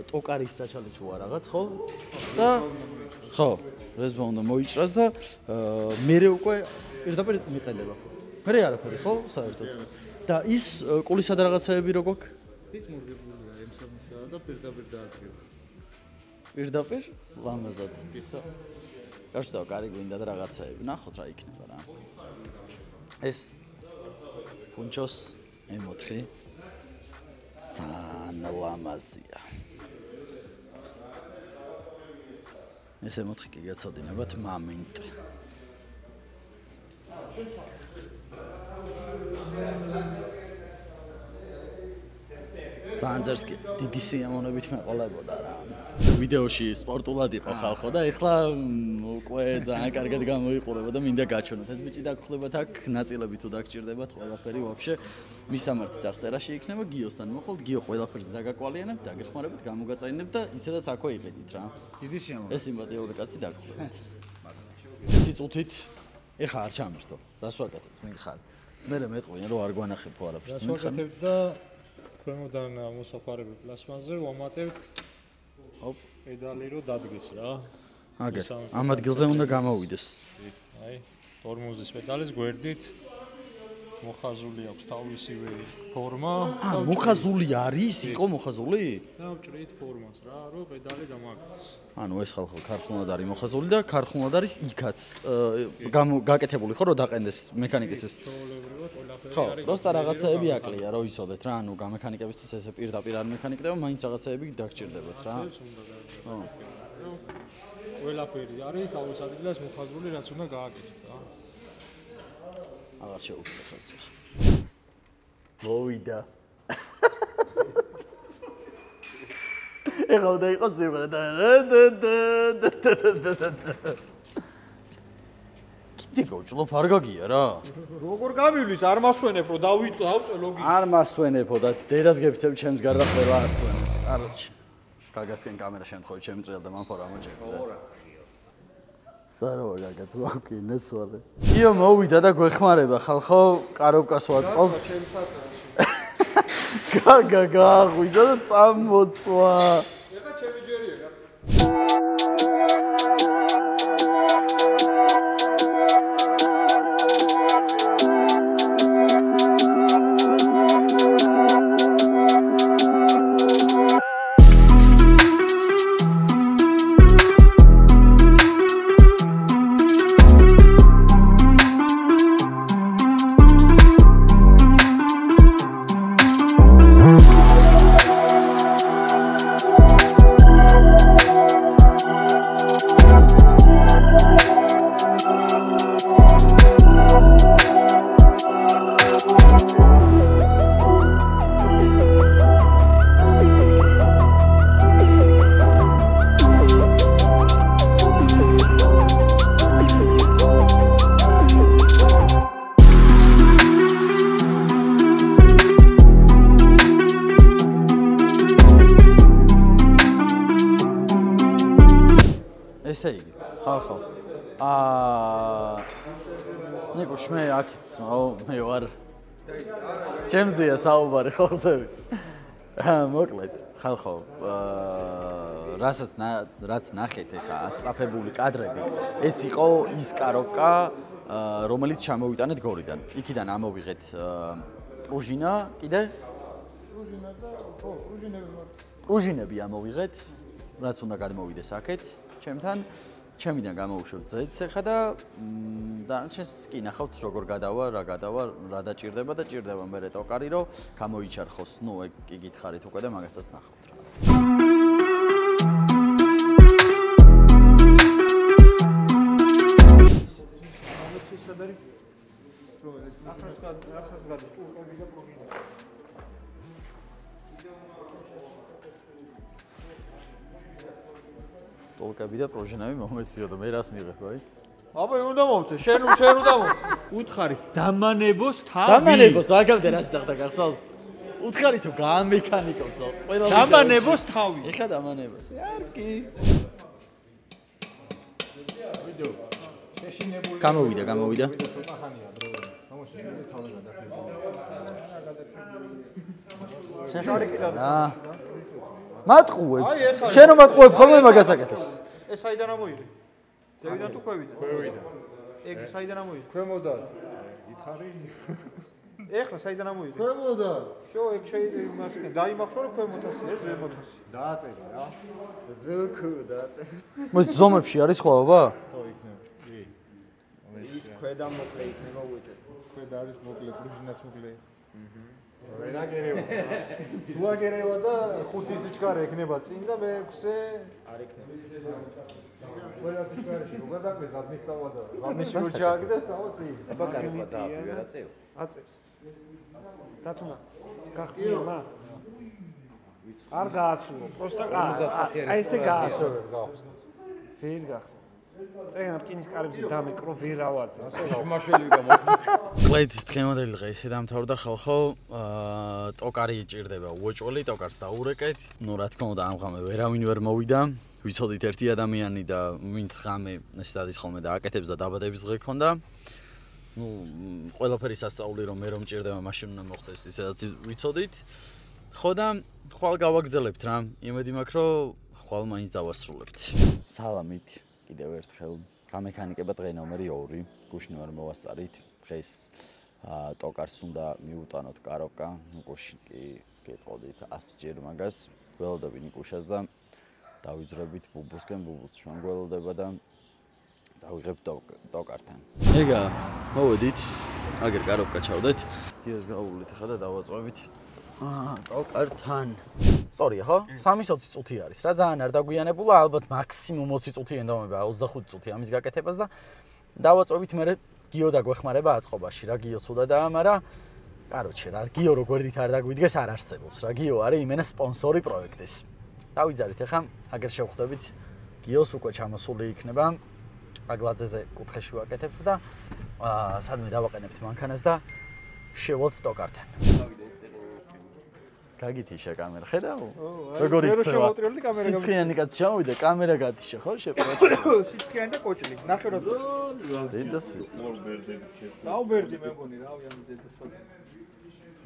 ტოკარის საჩალიჩოა რაღაც ხო და ხო რეზბა უნდა მოიჭრას და მერე უკვე პირდაპირ მიყენდება მერე არაფერი ხო საერთოდ და ის კულისა და რაღაცეები რო გვაქვს ის მორგებულია M3-საა და პირდაპირ დაადგება პირდაპირ ლამაზად კაშტო კარი გვინდა და რაღაცეები ნახოთ რა იქნება რა ეს Punchos M4 სანლამაზია. ეს M4 კი გაწოდინებათ მომენტ. ძანძერსკი დიდი სიამოვნებით მეყოლებოდა რა. ვიდეოში სპორტულად იყო ხალხო და ეხლა უკვე ძალიან კარგად გამოიყურება და მინდა გაჩვენოთ. ეს ბიჭი დაგხვდებათ აქ ნაწილები თუ დაგჭირდებათ ყველაფერი ვაფშე მისამართი აღწერაში იქნება გიოსთან მოხალთ გიო ყველაფერს დაგაკვალიანებთ, დაგეხმარებთ, გამოგაწაინებთ და ისედაც აქვე იყიდით რა. დიდი სიამოვნებით. ეს სიმპათიური კაცი დაგხვდებათ. ერთი წუთით ეხა არ ჩამერთო. რას ვაკეთებ? მიხარ. მე მეტყვია რომ არ გვანახებ ხო არაფერს. რას ვაკეთებ და ქვემოდან მოსაფარები პლასმაზე ვამატებთ ოპ პედალი რო დადგეს რა აგერ ამ ადგილზე უნდა გამოვიდეს აი ტორმოზის პედალის გვერდით მოხაზული აქვს თავისივე ფორმა მოხაზული არის იყო მოხაზული და ვჭრით ფორმას რა რომ პედალი გამაგდეს ანუ ეს ხალხო ქარხნულად არის მოხაზული და ქარხნულად არის იქაც გაკეთებული ხო რომ დაყენდეს მექანიკის ეს ხო просто რაღაცეები აკლია რომ იცოდეთ რა ანუ გამექანიკებისთვის ესე პირდაპირ არ მექანიკდება მაინც რაღაცეები დაგჭირდებათ რა ხო ყველაფერი არის თავის ადგილას მოხაზული რაც უნდა გააკეთოთ რა აღარ შეუძლია ხელს მოვიდა ეხლა უნდა იყოს სიმღერა და კიდე გავჭლობ არ გაგია რა როგორ გამივლის არ მასვენებ რომ დავწე ლოგიკა არ მასვენებო და დედას გეფიცებ ჩემს გარდა ყველა ასვენებს კაროჩი გაგასკენ კამერა შემთხვევით შემწრიალ და მან ფორა მოჭერდა საროა გაგაც ვაკინე სვალე იო მოვიდა და გვეხმარება ხალხო კაროვკას ვაწყობთ გაგა გაღვიდა და წამოწვა ეხა ჩემი ჯერია ესე იგი, ხო. ნიკუშ მე აქიც, მე ვარ. ჩემზეა საუბარი, ხო ხდები? მოკლედ, ხალხო, რაც ნახეთ ეხა ასტრაფებული კადრები, ეს იყო ის კაროვკა, რომელიც ჩამოვიტანეთ გორიდან. იქიდან ამოვიღეთ პრუჟინა, კიდე? პრუჟინა და პრუჟინები ამოვიღეთ, რაც უნდა გადმოვიდეს აქეთ, ჩემთან. ჩემიდან გამოვუშვებთ ზეთს ეხა და დანარჩენს კი ნახავთ როგორ გადავა, რა დაჭირდება და ჭირდება მერე ტოკარი, რომ გამოიჩარხოს. ნუ ეგ კი გითხარით უკვე და მაგასაც ნახავთ რა. ტოლკები და პროჟინები მომეციოდო, მე რას მიღებ, აი? აბა, უნდა მომწე, შენ უნდა მომწე. უთხარით, დამანებოს თავი. დამანებოს, აგამდე რას სახდა გახსოვს? უთხარით თუ გაამექანიკოსო. დამანებოს თავი. ეხა დამანებოს. არკი. გამოვიდა. მატყუებს. შენ რომ მატყუებს ხოლმე მაგას აკეთებს. ეს საიდან ამოიღე? ზევიდან თუ ქვევიდან? ქვევიდან. ეგ საიდან ამოიღე? ქვემოდან. ითხარი. ეხლა საიდან ამოიღე? ქვემოდან. შო ეგ შეიძლება დაიმახსოვრე რომ ქვემოთასი, ეს ზემოთასი. დააწერი რა. ზქ დააწერი. მოიც ზომებში არის ხვაობა? ხო, იქნება. კი. ის ქვედა მოკლე იქნება უეჭე. ქვედა არის მოკლე, პრუჟინაც მოკლე. ვერაგერევა. თუ აგერევა და 5 სიჩქარე ექნება წინ და მე-6 არ ექნება. ყველა სიჩქარეში მოგადაკვე ზადნის წავა და ზადნის შოჩაგი და წავა წინ. აბა კარგა დააფიო რა წევ. აწევს. დათუნა. გახსნი მას. არ გააცნო, პროსტა აი ესე გააცნო. ვერ გახსნა. წენა რკინის კარიბზე დამეკრო ვერ ავაძე. მაშველი გამოიწვია. კლედ დღემდელი დღე ისე დამთავრდა ხალხო, ტოკარი ჭირდება უოჭველი, ტოკარს დაურეკეთ. ნუ რა თქმა უნდა ამ ღამე ვერავინ ვერ მოვიდა. ვიცოდით ერთი ადამიანი და ვინც ღამე ესე დადის ხოლმე და აკეთებს და დაბადების დღე ქონდა. ნუ ყველაფერი სასწაული რომ მე რომ ჭირდება მაშინ უნდა მოხდეს ისედაც ვიცოდით. ხო და ხვალ გავაგზავნებთ რა. იმედი მაქვს რომ ხვალ მაინც დავასრულებთ. სალამით. კიდევ ერთხელ გამექანიკება დღე ნომერი 2 გუშინ ვარ მოვასწარით დღეს ტოკარს უნდა მიუტანოთ კაროვკა გუშინ კი გეტყოდით 100 ჯერ მაგას გველოდები ნიკუშას და დავიძრებით ბუბუსკენ ბუბუს ჩვენ გველოდება და დავიღებ ტოკართან ეგა მოვედით აგერ კაროვკა ჩავდეთ გიოს გავუვლით ხა და დავაწვევით ტოკართან სწორია ხო? 3-20 წუთი არის რა ძალიან არ დაგვიანებულა ალბათ მაქსიმუმ 20 წუთი ენდომება 25 წუთი ამის გაკეთებას და დავაწვევით მე გიო დაგვეხმარება აწყობაში რა გიო ცუდა და მაგრამ კაროჩე რა გიო რო გვერდით არ დაგვიდგეს არ არსებობს რა გიო არის იმენა სპონსორი პროექტის დავიძარით ახლა აგერ შევხვდებით გიოს უკვე ჩამოსული იქნება აგლაძეზე კუთხეში ვაკეთებთ და სადმე დავაყენებთ მანქანას და შევალთ ტოკართან გაგითიშა კამერა ხედავ? როგორ იქცევა? სიცხიანი კაცი ჩამოვიდა, კამერა გათიშა ხო შეპროჩი? სიცხიანი და კოჭლი. ნახე რა. დედას ვიცი. დაუბერდი მე მგონი რა, ამის დედა ცოტა.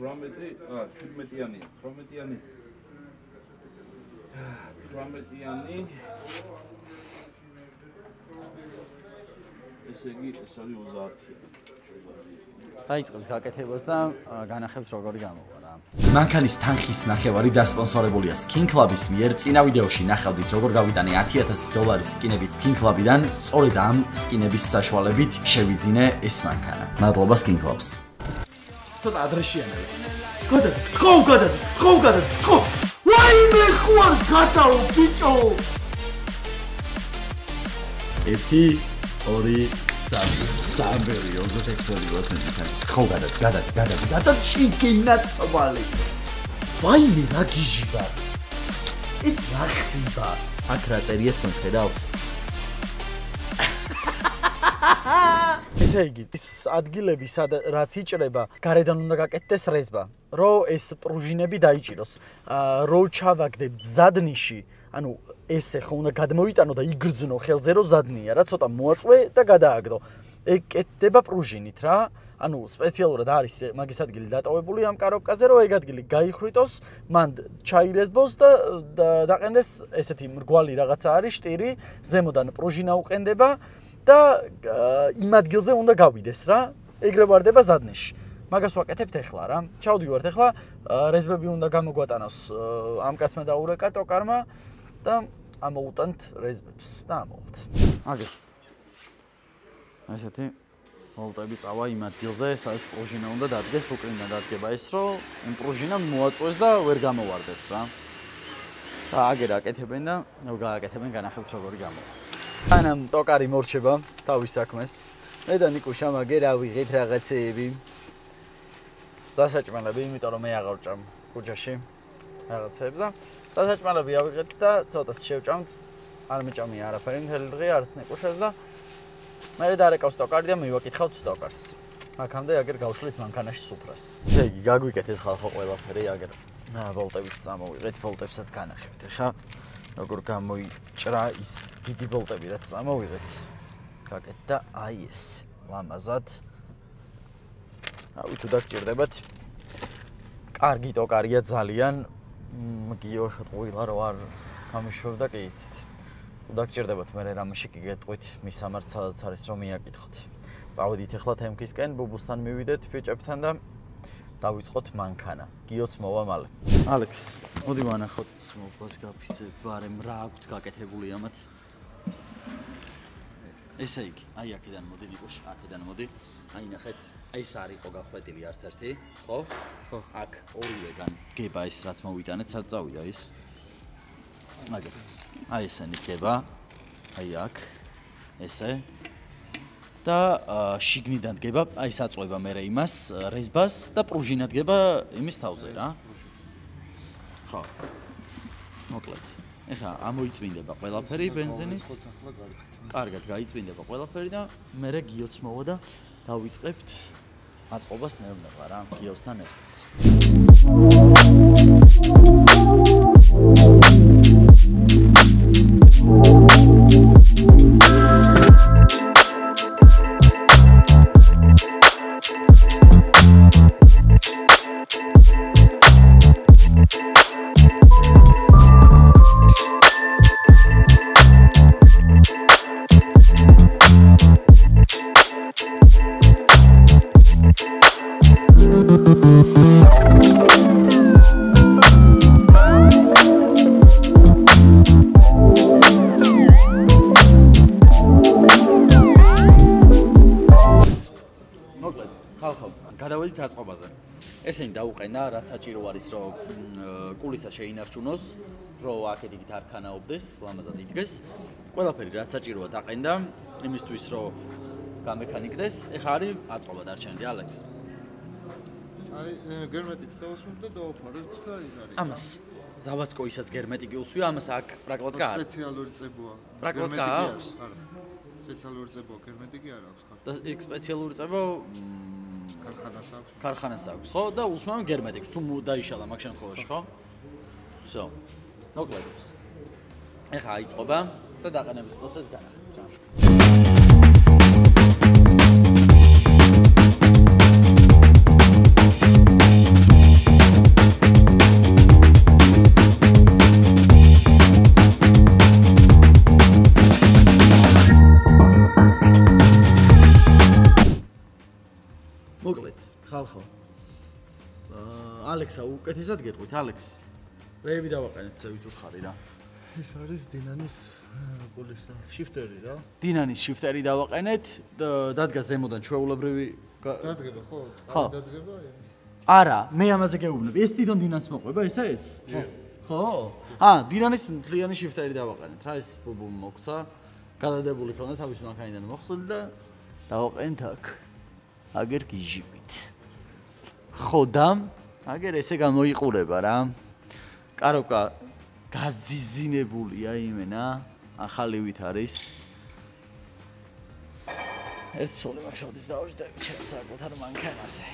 17-იანი. 18-იანი. 18-იანი. ესე იგი, ეს არის 30-იანი. დაიწყებს გაკეთებას და განახებთ როგორი გამოვა რა. მანქანის თანხის ნახევარი დასპონსორებულია Skin Club-ის მიერ. წინა ვიდეოში ნახავდით როგორ გავიტანე $10,000 სკინებით Skin Club-იდან. სწორედ ამ სკინების საშუალებით შევიძინე ეს მანქანა. მადლობა Skin Club-ს. ცოტა ადრესიანია. გადადი. ვაიმე ხوار გადაო ბიჭო. 1 2 სამბერი 26%-თან. ხო გადადი შინკინაცვალი. ვაიმე რა გიჟიბა. ეს რა ხდება? აქ რა წერია თქვენს ხედავთ? ესე იგი, ის ადგილები რაც იჭრება, გარედან უნდა გაკეთდეს რეზბა, რომ ეს პრუჟინები დაიჭიროს. რო ჩავაგდებ ზადნიში, ანუ ესე ხო უნდა გადმოიტანო და იგრძნო ხელზე რომ ზადნია რა, ცოტა მოაწვე და გადააგდო. ეგ კეთდება პრუჟინით რა. ანუ სპეციალურად არის მაგის ადგილი დატოვებული ამ კარობკაზე, რომ ეგ ადგილი გაიხრიტოს, მან ჩაირესბოს და დაყენდეს ესეთი მრგვალი რაღაცა არის, შტირი, ზემოდან პრუჟინა უყენდება და იმ ადგილზე უნდა გავიდეს რა. ეგრე ვარდება ზადნიში. მაგას ვაკეთებთ ახლა რა. ჩავდივართ ახლა, რეზბები უნდა გამოგვატანოს ამ კაცმა დაურეკა ტოკარმა და ამოუტანთ რეზბებს და ამოვალთ. აგერ. ესეთი ვოლტები წავა იმ ადგილზე, სადაც პრუჟინა უნდა დადგეს, უკრინდა დადგება ის, რომ იმ პრუჟინამ მოაწვეს და ვერ გამოვარდეს რა. და აგერ აკეთებენ და გააკეთებენ, განახებთ როგორი გამოვა. ანამ ტოკარი მორჩება თავის საქმეს. მე და ნიკუშა მაგერ ავიღეთ რაღაცეები. სასაჭმელები, იმიტომ რომ მე აღარ ვჭამ კუჯაში რაღაცეებს და სასაჭმელები ავიღეთ და ცოტას შევჭამთ. არ მეჭამია არაფერი მთელი დღე არც ნიკუშას და მე დარეკავს ტოკარი და მივაკითხავთ ტოკარს. აქამდე აგერ გავშლით მანქანაში სუფრას. ესე იგი, გაგვიკეთეს ხალხო ყველაფერი აგერ. ვოლტებიც წამოვიღეთ, ვოლტებსაც განახებთ. ეხა როგორ გამოიჭრა ის დიდი ვოლტები, რაც წამოვიღეთ. გაკეთდა და აი ეს. ლამაზად. რავი, თუ დაგჭირდებათ. კარგი ტოკარია ძალიან. გიო ხა ყვილა რო არ გამიშვებდა კი იცით. თუ დაგჭირდებათ მე რამეში კი გეტყვით მის სამართ სადაც არის რომ მიაკითხოთ. წავედით ახლა თემქისკენ, ბუბუსთან მივიდეთ ბიჭებთან და დავიწყოთ მანქანა. გიოც მოვა მალე. ალექს, მოდი ვანახოთ სმოკას გაფიცებ, ბარემ რა აქვთ გაკეთებული ამათ. ესე იგი, აი აქედან მოდი ნიკუშ, აქედან მოდი. აი ნახეთ, აი ეს არ იყო გახვეტილი არც ერთი, ხო? ხო. აქ ორივეგან გება ის რაც მოვიტანეთ, სად წავიდა ის? აგერ. აი ესენი გება. აი აქ. ესე. და შიგნიდან დგება, აი საწყვება მე იმას, რეზბას და პრუჟინა დგება იმის თავზე რა. ხო. მოკლედ. ეხლა ამოიწმინდება ყველაფერი ბენზინით. კარგად გაიწმინდება ყველაფერი და მე გიოც მოვა და დავიწყებთ აწყობას ნელ-ნელა რა, გიოსთან ერთად. გადავედით აწყობაზე. ესენი დაუყენა, რაც საჭირო არის, რომ კულისა შეინარჩუნოს, რომ აქეთ იქით არ ქანაობდეს, ლამაზად იდგეს. ყველაფერი რაც საჭიროა დაყენდა, იმისთვის რომ გამექანიკდეს. ეხლა არის აწყობა დარჩენილი, ალექს. აი, გერმეტიკს დავუსვამთ და დავაფარებთ და ის არის. ამას ზავადსკოისაც გერმეტიკი უსვია, ამას აქ პრაკლოტკა არის. სპეციალური წებოა. პრაკლოტკა აქვს? არა. სპეციალური წებოა, გერმეტიკი არ აქვს. და იქ სპეციალური წებო ქარხანას აქვს. ქარხანას აქვს, ხო? და უსმენ გერმეტიკს, თუ დაიშალა მაგ შემთხვევაში, ხო? всё. მოკლედ. ეხლა აიწყობა და დაყენების პროცესს განახებთ რა. მოკლედ, ხალხო. ალექსა, უკეთესად გეტყვით, ალექს. რეები დავაყენეთ, ზევით უთხარი რა. ეს არის დინანის კულისა შიფტერი რა. დინანის შიფტერი დავაყენეთ, დადგა ზემოდან ჩვეულებრივი დადგება ხო? ხო. დადგება? არა, მე ამაზე გეუბნები. ეს თვითონ დინანს მოყვება, ესეც? ხო. დინანის მთლიანი შიფტერი დავაყენეთ რა, ეს ბუბუ მოგცა. გადადებული ქონდა თავის მანქანიდან მოხსნილი და დავაყენთ აქ. აგერ გიჟივით. ხო და აგერ ესე გამოიყურება რა. კაროკა გაზიზინებულია იმენა, ახალივით არის. ერთ სული მაქვს როდის დავждები ჩემს საკუთარ მანქანაზე.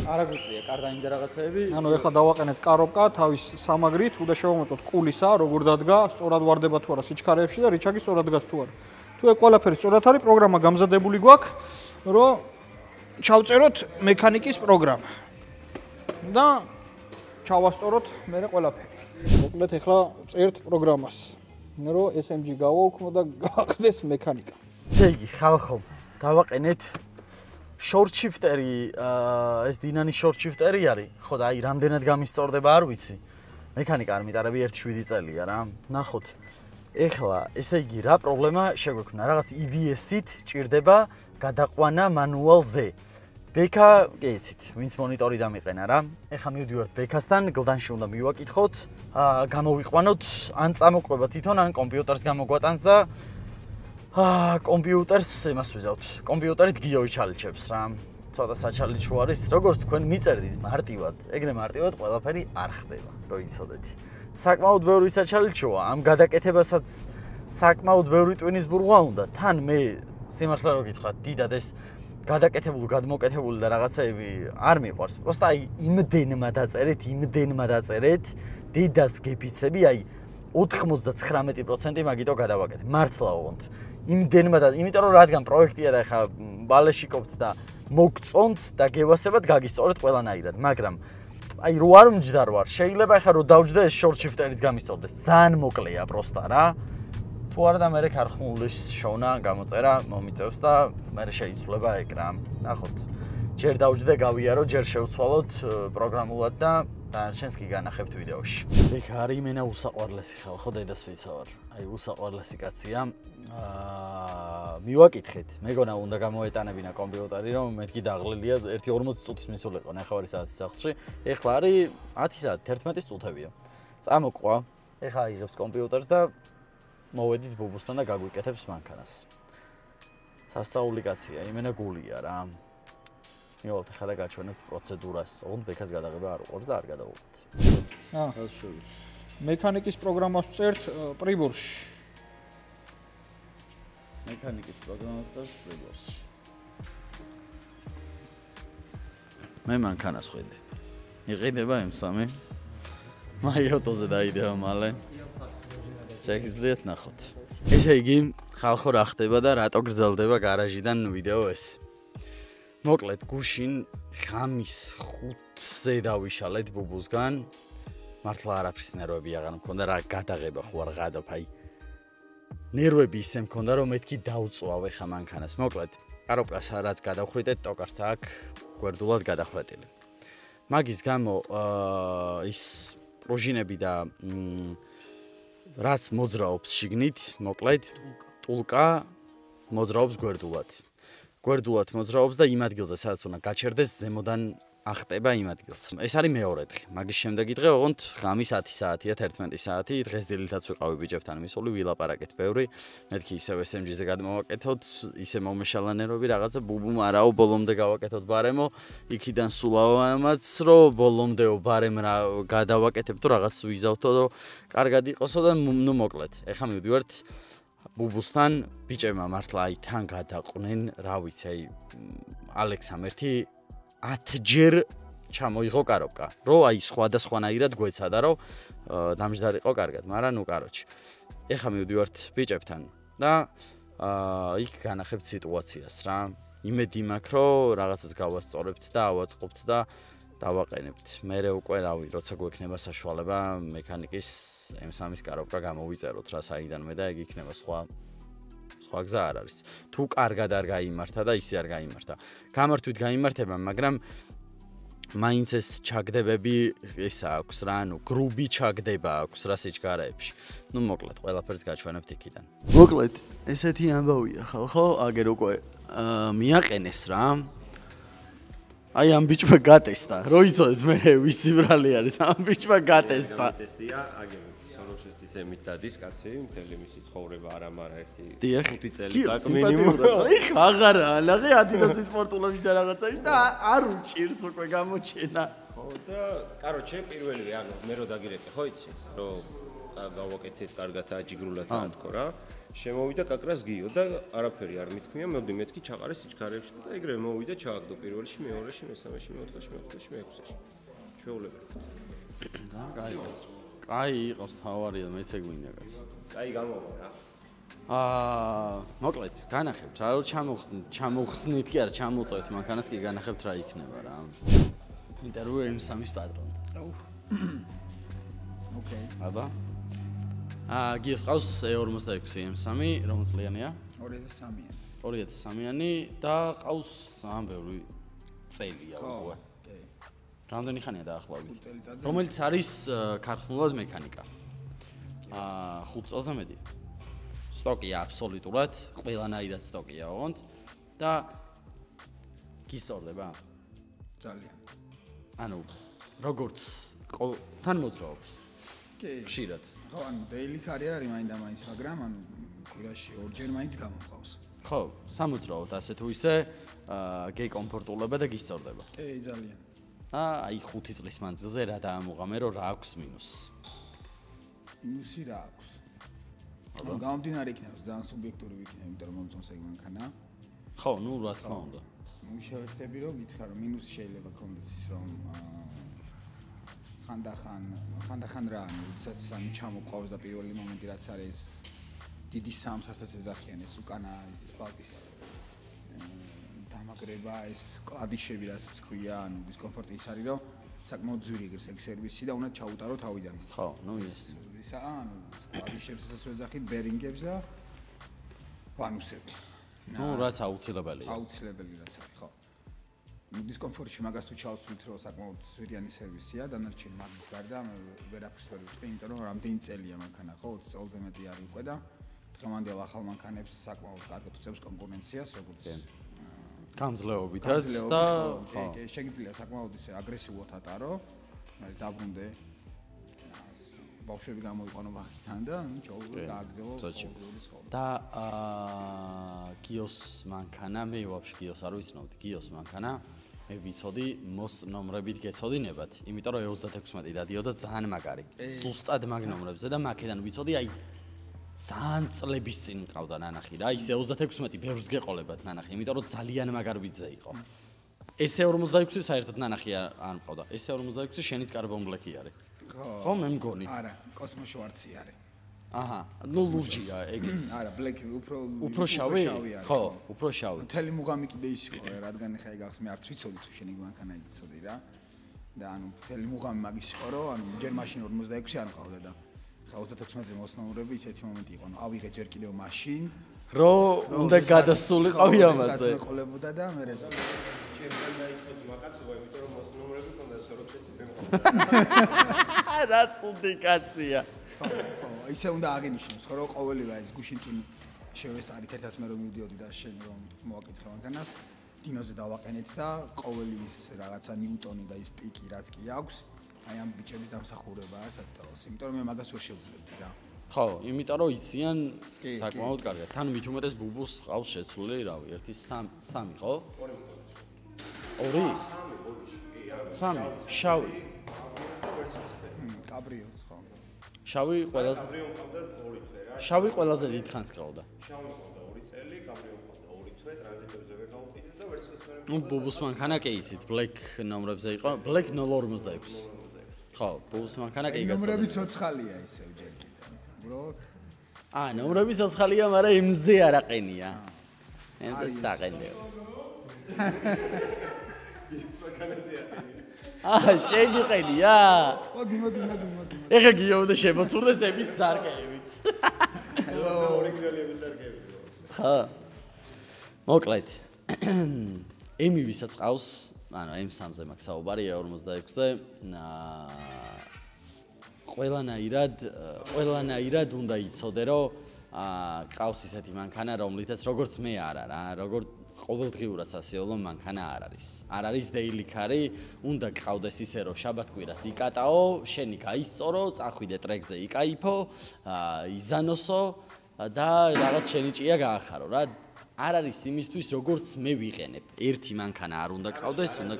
არა გვიწია კარდაინდა რაღაცეები. ანუ ეხლა დავაყენეთ კაროპკა თავის სამაგრით, უნდა შევამოწოთ კულისა, როგორ დადგა, სწორად ვარდება თუ არა სიჩქარეებში და რიჩაგი სწორად დგას თუ არა. თუ ეგ ყველაფერი სწორად არის, პროგრამა გამზადებული გვაქვს, რომ ჩავწეროთ მექანიკის პროგრამა. და ჩავასწოროთ მე ყველაფერი. მოკლედ ეხლა წერთ პროგრამას. რომ SMG გავაუქმო და გაახდეს მექანიკა. ესე იგი, ხალხო, დავაყენეთ short shifter-ი, ეს დინანის short shifter-ი არის. ხო და აი, რამდენად გამისწორდება არ ვიცი. მექანიკა არ მიტარები 1-7 წელია რა. ნახოთ. ეხლა, ესე იგი, რა პრობლემა შეგვექმნა? რაღაც EBS-ით ჭირდება გადაყვანა მანუალზე. ბექა, გეიცით, ვინც მონიტორი დამიყენა რა. ეხლა მივდივართ ბექასთან, გლდანში უნდა მივაკითხოთ, გამოვიყვანოთ, ან წამოყვება თვითონ, ან კომპიუტერს გამოგვატანს და კომპიუტერს იმას ვიზავთ. კომპიუტერით გიოი ჩალიჩებს რა. ცოტა საჩალიჩო არის, როგორც თქვენ მიწერდით მარტივად. ეგრე მარტივად ყველაფერი არ ხდება, რო იცოდეთ. საკმაოდ ბევრი საჩალიჩოა, ამ გადაკეთებასაც საკმაოდ ბევრი ტვინის ბურღვა უნდა. თან მე სიმართლე რო გითხრათ, დიდად ეს გადაკეთებული, გადმოკეთებული და რაღაცეები არ მიყვარს. პროსტა აი იმდენმა დაწერეთ, დიდას გეფიცები, აი 99% მაგიტო გადავაკეთე. მართლა ოღონდ. იმდენმა და იმიტომ რომ რადგან პროექტია და ხა ბალეში ყოფთ და მოგწონთ და გევასებად გაგისწორეთ ყველანაირად, მაგრამ აი რო არ მჯდარ ვარ, შეიძლება ხა რო დავჯდე ეს short shifter-იც გამისწორდეს. ძალიან მოკლეა პროსტა რა. თუ არა და მე ქარხმულის შოვნა გამოწერა მომიწევს და მე შეიცვლება ეკრა. ნახოთ. ჯერ დავჯდე გავიარო, ჯერ შევცვალოთ პროგრამულად და დანარჩენს კი განახებთ ვიდეოში. ეგ არის მენა უსაყვარლესი ხალხო, დედასვიცა ვარ. აი უსაყვარლესი კაცია. მივაკითხეთ. მეგონა უნდა გამოეტანებინა კომპიუტერი, რომ მეთქი დაღლილია 1:40 წუთის მისულიყო ნახევარი საათის სახლში. ეხლა არის 10 საათი, 11 წუთებია. წამოყვა. ეხლა იღებს კომპიუტერს და მოვედით ბუბუსთან და გაგვიკეთებს მანქანას. სასწაული კაცია, იმენა გულია რა. მივალთ ახლა და გაჩვენებთ პროცედურას. ოღონდ ბექას გადაღება არ უყურს და არ გადავუყურთ. მექანიკის პროგრამას წერთ პრიბორში. მექანიკის პროგრამას წერთ პრიბორში. მე მანქანას ხვიდე. იყიდება M3. მაიოტოზე დაიდევა მალე. შეგიძლიათ ნახოთ. ესე იგი, ხალხო რა ხდება და რატო გრძელდება გარაჟიდან ვიდეო ეს. მოკლედ, გუშინ ღამის 5-ზე დავიშალეთ ბუბუსგან. მართლა არაფრის ნერვები აღარ მქონდა, რა გადაღება ხო არ გადავ, აი. ნერვები ისე მქონდა, რომ მეთქი დავწვავ ეხა მანქანას. მოკლედ, კაროპკას რაც გადავხრიტეთ, ტოკარს აქ გვერდულად გადახრეტილი. მაგის გამო ის პრუჟინები და რაც მოძრაობს შიგნით, მოკლედ, ტულკა მოძრაობს გვერდულად. გვერდულად მოძრაობს და იმ ადგილზე, სადაც უნდა გაჩერდეს, ზემოდან ახტება იმ ადგილს. ეს არის მეორე დღე. მაგის შემდეგი დღე, ოღონდ ღამის 10 საათია, 11 საათი, დღეს დილითაც ვიყავი ბიჭებთან მისული, ვილაპარაკეთ ბევრი. მეთქი ისევ SMG-ზე გადმოვაკეთოთ, ისე მომეშალა ნერვები, რაღაცა ბუბუმ არაო, ბოლომდე გავაკეთოთ ბარემო, იქიდან სულავამაც, რომ ბოლომდეო ბარემ რა გადავაკეთებ თუ რაღაც ვიზავთო, რომ კარგად იყოსო და ნუ მოკლედ. ეხლა მივდივართ ბუბუსთან, ბიჭებმა მართლა აი თან გადაყვნენ, რა ვიცი, აი ალექსამ ერთი 10 ჯერ ჩამოიღო კაროპკა, რომ აი სხვადასხვანაირად გვეცადა, რომ დამჯდარიყო კარგად, მაგრამ ნუ კაროჩი. ეხლა მივდივართ ბიჭებთან და იქ განახებთ სიტუაციას რა. იმედი მაქვს, რომ რაღაცას გავასწორებთ და ავაწყობთ და დავაყენებთ. მერე უკვე რავი, როცა გვექნება საშუალება მექანიკის M3-ის კაროპკა გამოვიწეროთ რა საიდანმე და ეგ იქნება სხვა გზა არ არის. თუ კარგად არ გაიმართა და ისე არ გაიმართა. გამართვით გაიმართება, მაგრამ მაინც ეს ჩაგდებები ის აქვს რა, ანუ გრუბი ჩაგდება აქვს რა სიჩქარეებში. ნუ მოკლედ, ყველაფერს გაჩვენებთ იქიდან. მოკლედ, ესეთი ამბავია ხალხო, აგერ უკვე მიაყენეს რა. აი ამ ბიჭმა გატესტა. რო იცოდეთ მე ვისი ბრალი არის, ამ ბიჭმა გატესტა. ტესტია, აგერ სოროშესტის ემით დადის კაცი, მთელი მისი ცხოვრება არა-მარა 5 წელი დაკ მინიმუმ. იქ აღარა, ნახე ადიდასის სპორტულებში და რაღაცაში და არ უჭირს უკვე გამოჩენა. ხო და, კაროჩე, პირველივე, ანუ მე რო დაგირეკე, ხო იცი, რომ გავაკეთეთ კარგად აჯიგრულად ათქო რა. შემოვიდა კაკრას გიო და არაფერი არ მithქმია, მოდი მეთქი ჩაყარე სიჩქარეებში და ეგრევე მოვიდა ჩააგდო პირველში, მეორეში, მესამეში, მეოთხეში, მეხუთეში, მეექვსეში. ჩვეულებრივ. და კაი კაც. კაი იყოს თავარი და მეც ეგ მინდა კაც. კაი გამოვა რა. მოკლედ, განახებთ რა, რომ ჩამოხსნით კი არა, ჩამოწევთ მანქანას კი განახებთ რა იქნება რა. ინტერვიუ M3-ის პატრონთან. ოკეი. აბა. გიოს ყავს E46 M3, რომელ წლიანია? 2003-იანი. 2003-იანი და ყავს ძალიან ბევრი წელია უკვე. კი. რამდენი ხანია დაახლოებით? 5 წელიწადზე. რომელიც არის ქართულად მექანიკა. 5 წელზე მეტი. სტოკია აბსოლუტურად, ყველანაირად სტოკია ოღონდ და გისწორდება? ძალიან. ანუ როგორც თან მოძრაობ? კი. ხშირად. ხო, ანუ daily career არის მაინდა-მაინც, მაგრამ ანუ კვირაში ორჯერ მაინც გამომყავს. ხო, სამოძრაოდ ასე თუ ისე გეკომფორტულება და გისწორდება. კი, ძალიან. აი 5 წლის მანძილზე რა დაამოღამე რომ რა აქვს მინუსი? მინუსი რა აქვს? ანუ გამომდინარე იქნება, ძალიან სუბიექტური იქნება, იმიტომ რომ მომწონს ეგ მანქანა. ხო, ნუ რა თქმა უნდა. ნუ შევეცდები რომ გითხრა რომ მინუსი შეიძლება კონდეს ის რომ ხანდახან რა, როდესაც სამი ჩამოყავს და პირველი მომენტი რაც არის დიდი სამსაც ეძახიან ეს უკანა ის ბაკის დამაგრება, ეს კლავიშები რასაც ქვია, ანუ დისკომფორტი ის არის რომ საკმაოდ ძვირი ეგრეს ეგ სერვისი და უნდა ჩაუტარო თავიდან. ხო, ნუ ის ისა ანუ კლავიშებსაც ვეძახით, ბერინგებს და ვანუსები. ნუ რაც აუცილებელია. აუცილებელი რაც არის, ხო. დისკომფორტში მაგას თუ ჩავსვით რომ საკმაოდ ძვირიანი სერვისია, დანარჩენი მაგის გარდა ვერაფერს ვერ ვიტყვი, იმიტომ რომ რამდენი წელია მანქანა, ხო, 20 წელზე მეტი არის უკვე და დღევანდელ ახალ მანქანებს საკმაოდ კარგად უწევს კონკურენციას, როგორც გამძლეობითაც და ხო, შეგიძლია საკმაოდ ისე აგრესიულად ატარო, მაგრამ დაბრუნდე ბავშვები გამოიყვანო ვახტთან და გააგზავნო ყოველდღიურის ხოლმე. და გიოს მანქანა, მე ვაფშე გიოს არ ვიცნობდი, გიოს მანქანა მე ვიცოდი most ნომრებით გეცოდინებათ, იმიტომ რომ 36 დადიოდა ძალიან მაგარი. ზუსტად მაგ ნომრებზე და მაქედან ვიცოდი, აი ძალიან წლების წინ მყავდა ნანახი რა, ის 36 ბევრს გეყოლებათ ნანახი, იმიტომ რომ ძალიან მაგარ ვიძე იყო. ეს 46 საერთოდ ნანახი არ მყავდა. ეს 46 შენიც კარბონ ბლეკი არის. ხო, მე მგონი. არა, კოსმო შვარცი არის. აჰა, ნუ ლურჯია ეგეც. არა, ბლეკი უფრო შავი? ხო, უფრო შავი. მთელი მუღამი კიდე ის იყო, რადგან ხა იგახს მე არც ვიცოდი თუ შენი მანქანა იცოდი რა. და ანუ მთელი მუღამი მაგის იყო, რომ ანუ ჯერ მაშინ 46 არ მყავდა და ხა 36-ზე მოსნაურები ისეთი მომენტი იყო, ანუ ავიღე ჯერ კიდევ მაშინ, რომ უნდა გადასულიყავი ამაზე. გაწყოლებოდა და მე რეზო. ჩემთან დაიწყოთ მაკაცობა, იმიტომ რომ მოსნომრები ქონდა 46 ტიპი მყავდა. რა წუდი კაცია. ხო, ისე უნდა აღინიშნოს, ხო რომ ყოველივე ის გუშინ წინ შევესწარით ერთად მე რომ მივდიოდი და შენ რომ მოვაკითხე მანქანას, დინოზე დავაყენეთ და ყოველი ის რაღაცა ნიუტონი და ის პიკი რაც კი აქვს, აი ამ ბიჭების დამსახურებაა სადღაც, იმიტომ რომ მე მაგას ვერ შევძლებდი რა. ხო, იმიტომ რომ იციან საკმაოდ კარგად. თან მით უმეტეს ბუბუს ყავს შეცვლილი, რავი, 1 3 ხო? 2 3 შავი. კაბრიოც ხო. შავი ყველაზე კაბრიო მყავდა 2 თვე რა. შავი ყველაზე დიდხანს ყავდა. შავი მყავდა 2 წელი, კაბრიო მყავდა 2 თვე, ტრანზიტორზე ვერ გავუყიდე და ვერცხლის ვერ. ნუ ბუბუს მანქანა კი იცით, black ნომრებზე იყო, black 046. ხო, ბუბუს მანქანა კი გაცოცხლდა. ნომრები ცოცხალია ისევ ჯერ კიდევ. უბრალოდ ნომრები ცოცხალია, მაგრამ იმზე არ აყენია. ენზეც დაყენდება. ის მანქანაზე აყენია. შეგიყენია? მოდი. ეხა გიოვდა შემოცურდეს ემის სარკეებით. ორიგინალების არგები. ხა. მოკლედ. ემი ვისაც ყავს, ანუ M3-ზე მაქვს საუბარი, 46-ზე. ყველანაირად უნდა იცოდე, რომ ყავს ისეთი მანქანა, რომლითაც როგორც მე არა რა, როგორც ყოველდღიურად სასიოლო მანქანა არ არის. არ არის daily car-ი, უნდა ყავდეს ისე რომ შაბათ-კვირას იკატაო, შენი გაისწორო, წახვიდე ტრეკზე იკაიფო, იზანოსო და რაღაც შენი ჭია გაახარო რა. არ არის იმისთვის როგორც მე ვიყენებ. ერთი მანქანა არ უნდა ყავდეს, უნდა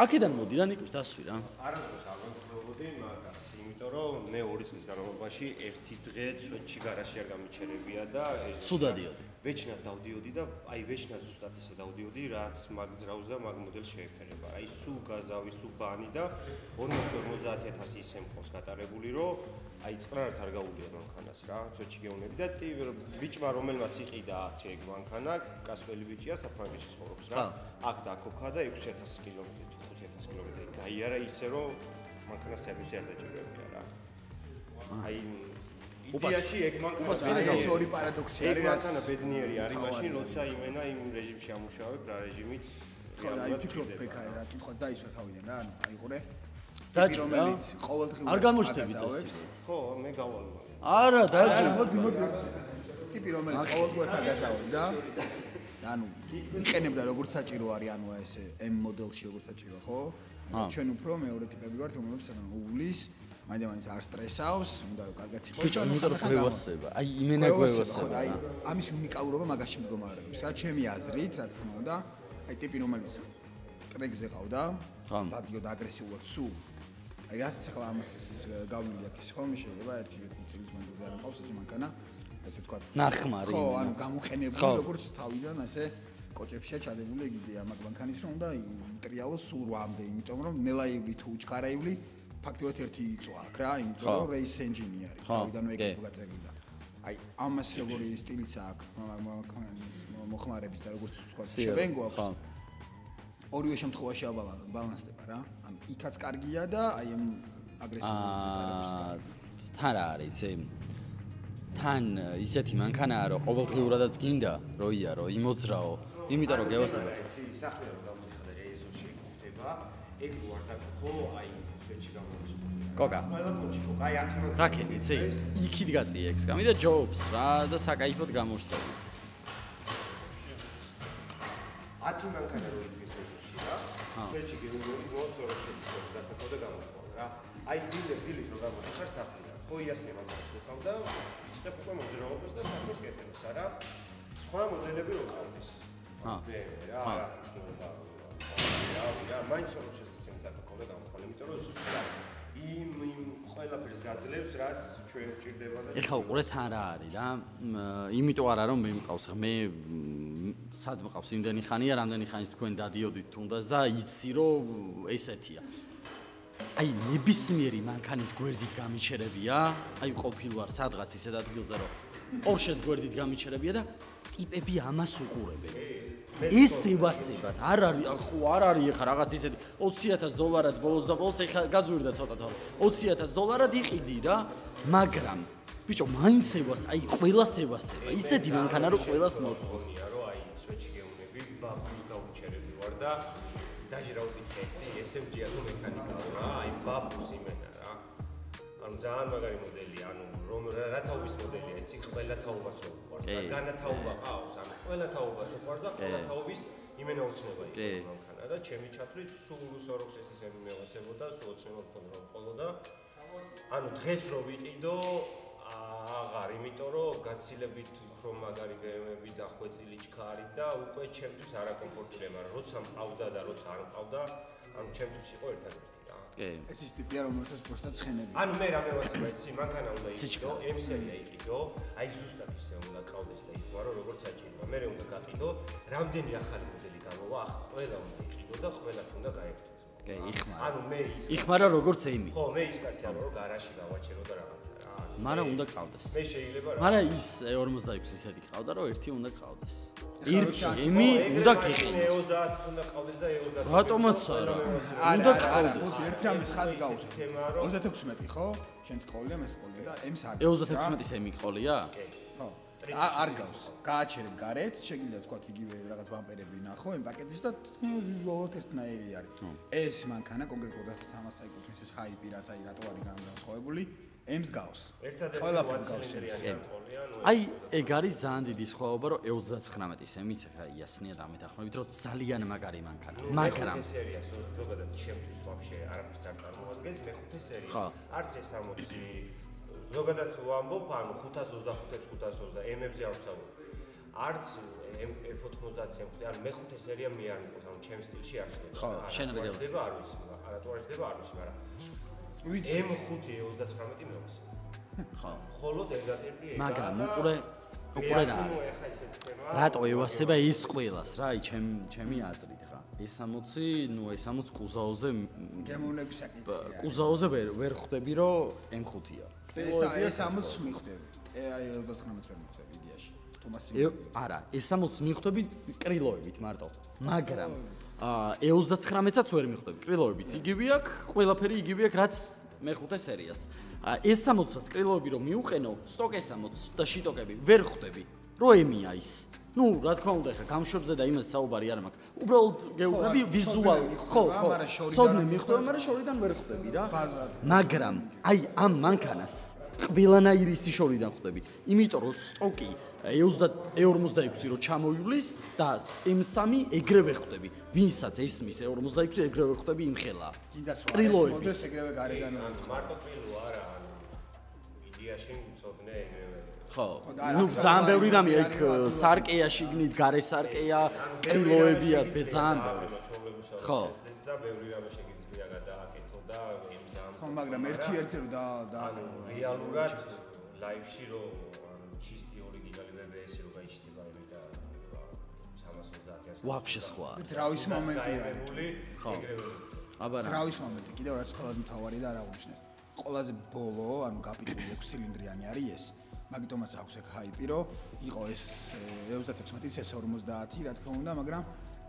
აქედან მოდი რა ნიკვი დასვი რა. არასდროს არ ვამხმობოდი მაგას, იმიტომ იმიტომ რომ მე 2 წლის განმავლობაში ერთი დღე სვეტში გარაში არ გამიჩერებია და ეს სულ დავდიოდი. ვეჩნად დავდიოდი და აი ვეჩნად ზუსტად ისე დავდიოდი, რაც მაგ ძრავს და მაგ მოდელს შეეფერება. აი სულ გაზავი, სულ ბანი და 40-50000 ისე მყავს გატარებული, რომ აი წყნარად არ გაუვლია მანქანას რა, სვეტში გეუნები და ბიჭმა რომელმაც იყიდა ეგ მანქანა, კასპელი ბიჭია, საფრანგეთში ცხოვრობს რა. აქ დაქოქა და 6000 კილომეტრი, 5000 კილომეტრი გაიარა ისე რომ მანქანას სერვისი არ დაჭირებია რა. აი იდეაში ეგ მანქანა ეს ორი პარადოქსი არის. ეგ მანქანა ბედნიერი არის მაშინ, როცა იმენა იმ რეჟიმში ამუშავებ, რა რეჟიმით აი ფიქრობ ბექა რა კითხვა დაისვა თავიდან რა, ანუ აიყურე. დაჭი რომელიც ყოველდღიურად არ გამოჩნდები წესი. ხო, მე გავალ. არა, დაჭი. მოდი ერთი. ტიპი რომელიც ყოველდღიურად აგასავენ და ანუ იყენებდა როგორც საჭირო არის, ანუ ესე M მოდელში როგორც საჭირო, ხო? ჩვენ უფრო მეორე ტიპები ვართ, რომლებიც უვლის, მაინც არ სტრესავს, უნდა რომ კარგად იყოს. ბიჭო, იმიტომ რომ გვევასება. აი იმენა გვევასება. აი ამის უნიკალურობა მაგაში მდგომარეობს. რა ჩემი აზრით, რა თქმა უნდა, აი ტიპი რომელიც ტრეკზე ყავდა, დადიოდა აგრესიულად სულ. აი რასაც ახლა ამას ის გავლილი აქვს, ხოლმე შეიძლება ერთი წლის მანძილზე არ მყავს ეს მანქანა, ესე თქვა. ნახმარი. ხო, ანუ გამოყენებული როგორც თავიდან ასე კოჭებშია ჩადებული ეგ იდეა მაგ მანქანის რომ უნდა ტრიალო სულ 8-მდე, იმიტომ რომ ნელაიური თუ უჩქარაიული ფაქტობრივად ერთი წვა აქვს რა, იმიტომ რომ რეის ენჯინი არის, თავიდანვე ეგ გაწერილი და აი ამას როგორი სტილიც აქვს მოხმარების და როგორც თქვა შევენ გვაქვს. ორივე შემთხვევაში აბალანსდება რა. ანუ იქაც კარგია და აი ამ აგრესიული ტარების თან რა არის იცი? თან ისეთი მანქანაა რომ ყოველდღიურადაც გინდა რო იარო, იმოძრაო, იმიტომ რომ გევასება. სახელი რომ გამოდიხარ ეზოში ხდება, ეგ ვარ დაკო აი სვეტში გამოდის. კოკა. ყველა პონჩი კოკა აი 10 მანქანა. რაკეტი იცი? იქით გაწიე ეგს გამი და ჯობს რა და საკაიფოდ გამოშტევით. 10 მანქანა რო იქეს ეზოში რა. სვეტში გეუბნები ძმოს რომ შეძლებს და კოკა და გამოხვალ რა. აი დილით რო გამოდიხარ სახლიდან. ხო იასნე მანქანას გქავ და ისწრებ უკვე მოძრაობას და საქმეს კეთებს არა. სხვა მოდელები რო ყავდეს. რა შნურობა. რა მაინც რომ შეძლებს და კოკა და გამოხვალ, იმიტომ რომ ზუსტად იმ ყველაფერს გაძლევს, რაც ჩვენ გვჭირდება და ეხლა უყურე თან რა არის რა. იმიტომ არა რომ მე მყავს, მე სად მყავს იმდენი ხანია, რამდენი ხანის თქვენ დადიოდით თუნდაც და იცი რომ ესეთია. აი ნებისმიერი მანქანის გვერდით გამიჩერებია, აი ყოფილი ვარ სადღაც ისეთ ადგილზე რომ პორშეს გვერდით გამიჩერებია და ტიპები ამას უყურებენ. ეს ევასებად, არ არის, ხო არ არის ეხა რაღაც ისეთი $20,000 ბოლოს და ბოლოს ეხა გაძვირდა ცოტა თორე. $20,000 იყიდი რა, მაგრამ ბიჭო, მაინც ევას, აი ყველას ევასება. ისეთი მანქანა რომ ყველას მოწყობს. რომ აი სვეტში გეუნები, ბაბუს გაუჩერები ვარ და დაჟრავდი ხეცი, SMG-ა თუ მექანიკაა რა, აი ბაბუს იმენა რა. ანუ ძალიან მაგარი მოდელია, ანუ რომ რა თაობის მოდელია, იცი, ყველა თაობას რო უყვარს და განათაობა ყავს, ანუ ყველა თაობას უყვარს და ყველა თაობის იმენა ოცნება იყო მანქანა და ჩემი ჩათვლით სულ სოროქშეს ისე მევასებოდა, სულ ოცნება მქონდა რომ ყოლოდა. ანუ დღეს რო ვიყიდო აღარ, იმიტომ რომ გაცილებით უფრო მაგარი გემები დახვეწილი ჩქარი და უკვე ჩემთვის არაკომფორტულია, მაგრამ როცა მყავდა და როცა არ მყავდა, ანუ ჩემთვის იყო ერთადერთი რა. ეს ის ტიპია რომელსაც პროსტად ცხენები. ანუ მე რა მევასება, იცი, მანქანა უნდა იყიდო, M სერია იყიდო, აი ზუსტად ისე უნდა ყავდეს და იხმარო როგორც საჭიროა. მე უნდა გაყიდო, რამდენი ახალი მოდელი გამოვა, ახლა ყველა უნდა იყიდო და ყველა უნდა გაერთოს. იხმარა. ანუ მე ის იხმარა როგორც ემი. ხო, მე ის კაცი არა, რომ გარაში გავაჩერო და რაღაცა რა. მაგრამ უნდა ყავდეს. მე შეიძლება რა. მაგრამ ის 46 ისეთი ყავდა, რომ ერთი უნდა ყავდეს. ერთი ემი უნდა გიყინოს. 30 უნდა ყავდეს და 30. რატომაც არა? უნდა ყავდეს. ერთი რამის ხაზი გავუშვი. 36 ხო? შენც ყოლია, მე ყოლია და M-ს არის. 36-ის ემი ყოლია? ხო. არ გავს. გააჩერებ გარეთ, შეგიძლია თქვა იგივე რაღაც ბამპერები ნახო, M პაკეტის და უბრალოდ ერთნაირი არის. ეს მანქანა კონკრეტულად რასაც ამას აიკუთვნის ეს ჰაიპი, რაც აი რატო არის განსხვავებული. M-ს გავს. ყველაფერს გავს. აი, ეგ არის ძალიან დიდი სხვაობა, რომ E39-ის M-იც ახლა იასნია დამეთანხმებით, რომ ძალიან მაგარი მანქანა. მაგრამ ეს სერია ზოგადად ჩემთვის ვაფშე არაფერს არ წარმოადგენს, მეხუთე სერია. არც ეს 60 ზოგადად ვამბობ, ანუ 525-ებს 520 M-ებზე არ ვსაუბრობ. არც F90-ზე, ანუ მეხუთე სერია მე არ მიყავს, ანუ ჩემ სტილში არ ხდება. ხო, შენ რა გეუბნები? არ ვიცი, არა თუ არ ხდება, არ ვიცი, მაგრამ M5 39 მეოხს. ხო. ხოლო M1 ეგა. მაგრამ უყურე რა რატო ევასება ის ყველას რა აი ჩემი აზრით ხა S60 ნუ S60 კუზაოზე გემოვნების საკითხია კუზაოზე ვერ ხვდები რომ M5-ია S60 მიხვდები აი 39-ს ვერ მიხვდები იდეაში თომასი არა S60 მიხვდები კრილოებით მარტო მაგრამ E39-საც ვერ მიხვდები კრილოებიც იგივე აქვს ყველაფერი იგივე აქვს რაც მეხუთე სერიას S60-საც კრილოები რომ მიუყენო სტოკ S60 და შიტოკები ვერ ხვდები რო ემია ის ნუ რა თქმა უნდა ხა გამშვებზე და იმას საუბარი არ მაქვს უბრალოდ გეუბნები ვიზუალ ხო სოდნე მიხვდები მაგრამ შორიდან ვერ ხვდები რა მაგრამ აი ამ მანქანას ყველანაირი ისი შორიდან ხვდები იმიტომ რომ სტოკი E56 რო ჩამოივლის და M3 ეგრევე ხვდები ვინსაც ესმის E56 ეგრევე ხვდები იმ ხელა კრილოები ეგრევე გარედან მარტო კრილო არა იდეაში მწოდნე ეგრევე ხო ნუ ძალიან ბევრი რამე იქ სარკეა შიგნით გარე სარკეა კრილოებია ძალიან ბევრი ხო და ბევრი რამე შეგიძლია გადააკეთო და ხო მაგრამ ერთი რო და რეალურად ლაივში რო ჩისტი ორიგინალი VBS რო გაიჩნდება იმით და 330-ას ვაფშე სხვა ძრავის მომენტი ხო აბა რა ძრავის მომენტი კიდევ რაც ყველაზე მთავარი და არა უნიშნე ყველაზე ბოლო ანუ გაპიტული 6 ცილინდრიანი არის ეს მაგიტომაც აქვს ეგ ჰაიპი რომ იყო ეს 76-ის S50 რა თქმა უნდა მაგრამ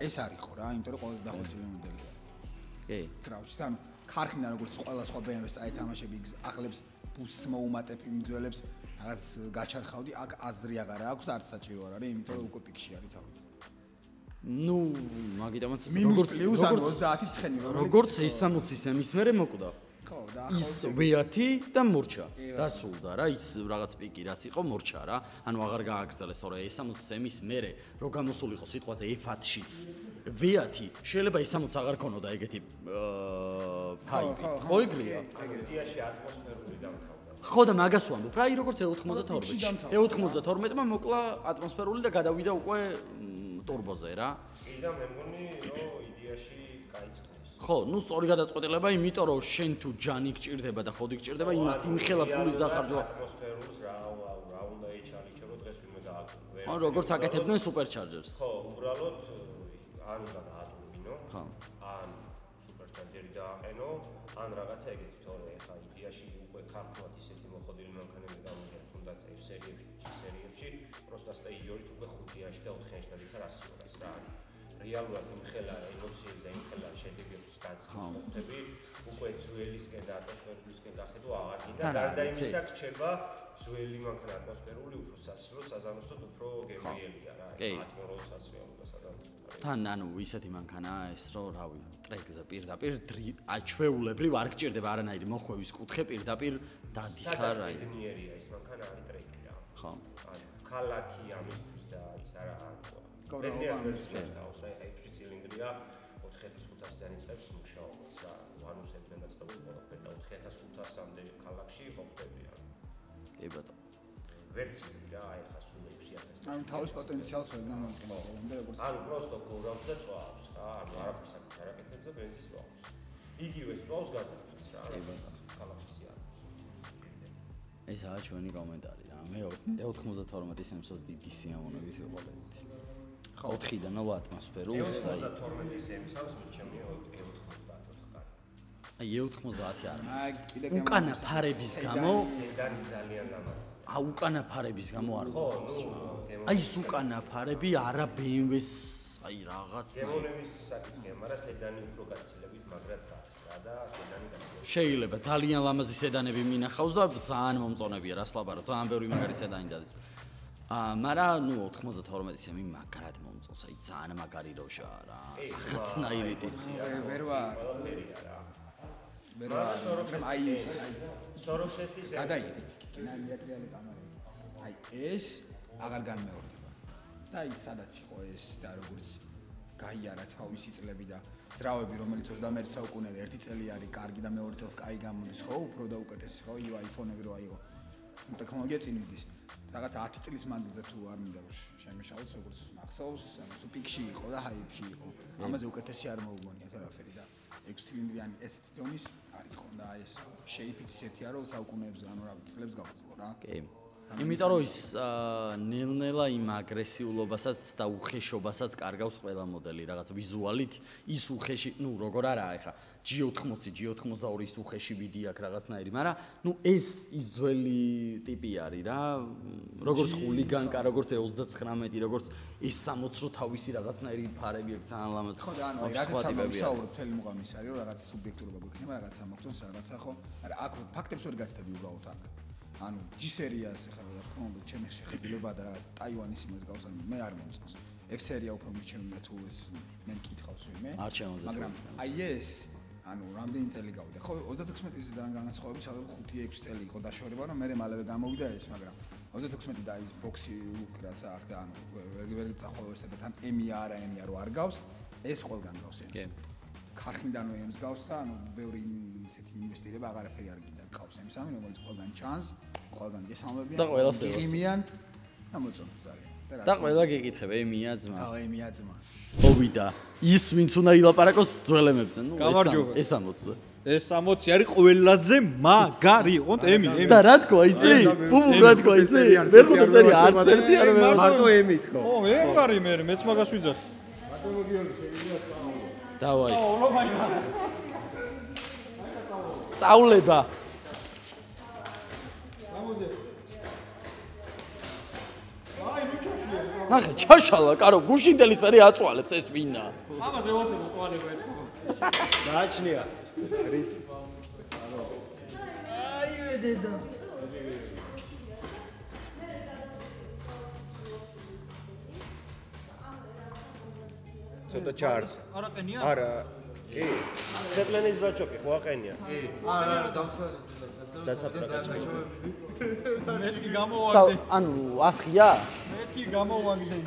ეს არისო რა იმიტომ რომ ყველაზე დახვეწილი მოდელია კი ძრავში ანუ ქარხნიდან როგორც ყველა სხვა BMW-ს წაეთამაშები ახლებს ბუსს მოუმატებ იმძველებს რაღაც გაჩარხავდი აქ აზრი აღარა აქვს და არც საჭირო არ არის იმიტომ რომ უკვე პიკში არის თავი ნუ მაგიტომაც როგორც პლუს ანუ 30 ცხენი როგორც S60-ის ემის მერე მოკვდა ხო და ის ვეათი და მორჩა დასრულდა რა ის რაღაც პიკი რაც იყო მორჩა რა ანუ აღარ გააგრძელეს თორე S60 ემის მერე რო გამოსულიყო სიტყვაზე F8-შიც ვეათი შეიძლება S60 აღარ ქონოდა ეგეთი ფაიპი ხო იგრია იდეაში ატმოსფერული დამთავრდა ხო და მაგას ვამბობ რა აი როგორც E92-ში E92-მა მოკლა ატმოსფერული და გადავიდა უკვე ტურბოზე რა კი და მე მგონი რომ იდეაში კაიც ხო, ნუ სწორი გადაწყვეტილება, იმიტომ რომ შენ თუ ჯანი გჭირდება და ხოდი გჭირდება, იმას იმხელა ფულის დახარჯვა. ატმოსფერულს რა უნდა ეჩალიჩო, რომ დღეს ვინმე გააკეთო. ანუ როგორც აკეთებდნენ სუპერჩარჯერს. ხო, უბრალოდ ან უნდა დაატურბინო. ხო. ან სუპერჩარჯერი დააყენო, ან რაღაცა ეგეთი, თორე ხა იდეაში უკვე ქართულად ისეთი მოხდილი მანქანები გამოდიან, თუნდაც F სერიებში, G სერიებში, просто სტეიჯორით უკვე 5-იანში და 4-იანში და 100 200 რა არის. რეალურად იმხელა ემოციები და იმხელა შედეგებს გაცნობები უკვე ძველისკენ და ატმოსფერულისკენ გახედო აღარ გინდა გარდა იმისა რჩება ძველი მანქანა ატმოსფერული უფრო სასირო საზამთროდ უფრო გემრიელია რა ატმოროლ სასირო და სადამთროდ თან ანუ ისეთი მანქანაა ეს რომ რავი ტრეკზე პირდაპირ აჩვეულებრივ არ გჭირდება არანაირი მოხვევის კუთხე პირდაპირ დადიხარ აი ნიერია ეს მანქანა არის ტრეკი რა ხო ანუ ქალაქი ამისთვის და ის არა ცილინდრია 4500-დან იწყებს მუშაობას რა. ანუ სეგმენტ დაწყებული ყველაფერი და 4500-მდე ქალაქში ყოფდები რა. კი ბატონო. ვერცილი რა, აი ხა სულ 6000. ანუ თავის პოტენციალს ვერ გამოიყენება ბოლომდე როგორც ანუ პროსტო გოვრავს და წვავს რა. ანუ არაფერს არ აკეთებს და ბენზინს წვავს. იგივე წვავს გაზაფხულს რა. ქალაქში სიარულს. ესაა ჩვენი კომენტარი რა. მე 92 სემსას დიდი სიამოვნებით ვიყოლებით. 4-დან 9 ატმოსფერულს აი 92 სემსავს მიჩემი 94 კარი. აი 90 არა. უკანა ფარების გამო სედანი ძალიან ლამაზია. უკანა ფარების გამო არ ხო, აი ეს უკანა ფარები არა BMW-ს აი რაღაცნაირად. გემოვნების საკითხია, მაგრამ სედანი უფრო გაცილებით მაგრად გაქვს რა და სედანი გაცილებით. შეიძლება ძალიან ლამაზი სედანები მინახავს და ძალიან მომწონებია რა სლაბარო, ძალიან ბევრი მაგარი სედანი დადის. მაგრამ ნუ 92 სემი მაგრად მომწონს, აი ძალიან მაგარი როშა რა. რაღაცნაირი ვერ ვარ. ვერ ვარ. აი სოროქსესტის გადაიდეთ იქიდან მეტრიალი კამერა. აი ეს აღარ განმეორდება. და აი სადაც იყო ეს და როგორც გაიარა თავისი წლები და ძრავები რომელიც 21 საუკუნეზე ერთი წელი არის კარგი და მეორე წელს კაი გამოდის ხო უფრო და უკეთესი ხო iPhone-ები რო აიღო. ტექნოლოგია წინ მიდის. რაღაც 10 წლის მანძილზე თუ არ მინდა შემეშალოს როგორც მახსოვს, ანუ პიკში იყო და ჰაიპში იყო. ამაზე უკეთესი არ მოუგონიათ არაფერი და 6 ცილინდრიანი ეს დონის არ იყო და ეს შეიფიც ისეთია რომ საუკუნეებზე ანუ რა წლებს გავწლო რა. კი. იმიტომ რომ ის ნელ-ნელა იმ აგრესიულობასაც და უხეშობასაც კარგავს ყველა მოდელი რაღაც ვიზუალით ის უხეში, ну როგორ არაა ეხა G80, G82 ის უხეში ვიდი აქვს რაღაცნაირი, მაგრამ ну ეს ის ძველი ტიპი არის რა, როგორც ხულიგანკა, როგორც 39, როგორც ეს 60 რო თავისი რაღაცნაირი ფარები აქვს ძალიან ლამაზი. ხო და ანუ რაღაცა მოგსაუბროთ თელი მუღამი ის არის რომ რაღაც სუბიექტურობა გვექნება, რაღაცა მოგწონს, რაღაცა ხო, არა აქ ფაქტებს ვერ გაცდები უბრალოდ აქ. ანუ G-სერიას ახლა რა თქმა უნდა ჩემი შეხედულება და რაღაც ტაივანის იმას გავს, მე არ მომწონს. F-სერია უფრო მიჩემია თუ ეს მე მკითხავს ვინმე. არ ჩემოზე. მაგრამ აი ეს ანუ რამდენი წელი გავიდა? ხო 36 წლიდან განსხვავებით სადღაც 5-6 წელი იყო დაშორება, რომ მე მალევე გამოვიდა ეს, მაგრამ 36 და ის ბოქსი ლუკ რაც აქ და ანუ ვერ წახვალ და თან ემი არა რო არ გავს, ეს ყველგან გავს ეს. კი. ქარხნიდან ვემს გავს და ანუ ბევრი ისეთი ინვესტირება აღარაფერი არ გინდა ყავს ემს ამი რომელიც ყველგან ჩანს, ყველგან გესალმებიან. და ყველას იღიმიან და მოწონს ძალიან. და ყველა გეკითხება ემია ძმა. აუ ემია ძმა. მოვიდა. ის ვინც უნდა ილაპარაკოს ძველებებზე, ну ეს 60. ეს 60 არის ყველაზე მაგარი, ოღონდ ემი. და რა თქვა ისი? ბუბუ რა თქვა ისი? მეხუთე სერია არც ერთი არ მე მარტო ემი თქო. ო, ეგარი მეც მაგას ვიძახ. დავაი. წავლება. ნახე, ჩაშალა, კარო, გუშინდელის პერი აწვალებს ეს ვინა. ამაზე ვასებო ტვალება ეთქო. დააჩნია. რის. აი დედა. ცოტა ჩარს. არა ყენია? არა. კი. ცეპლენის ბაჩოკი ხო აყენია? კი. არა, დავცა დასაპრაკაჩო. მეთქი გამოვაგდე. ანუ ასხია? მეთქი გამოვაგდე.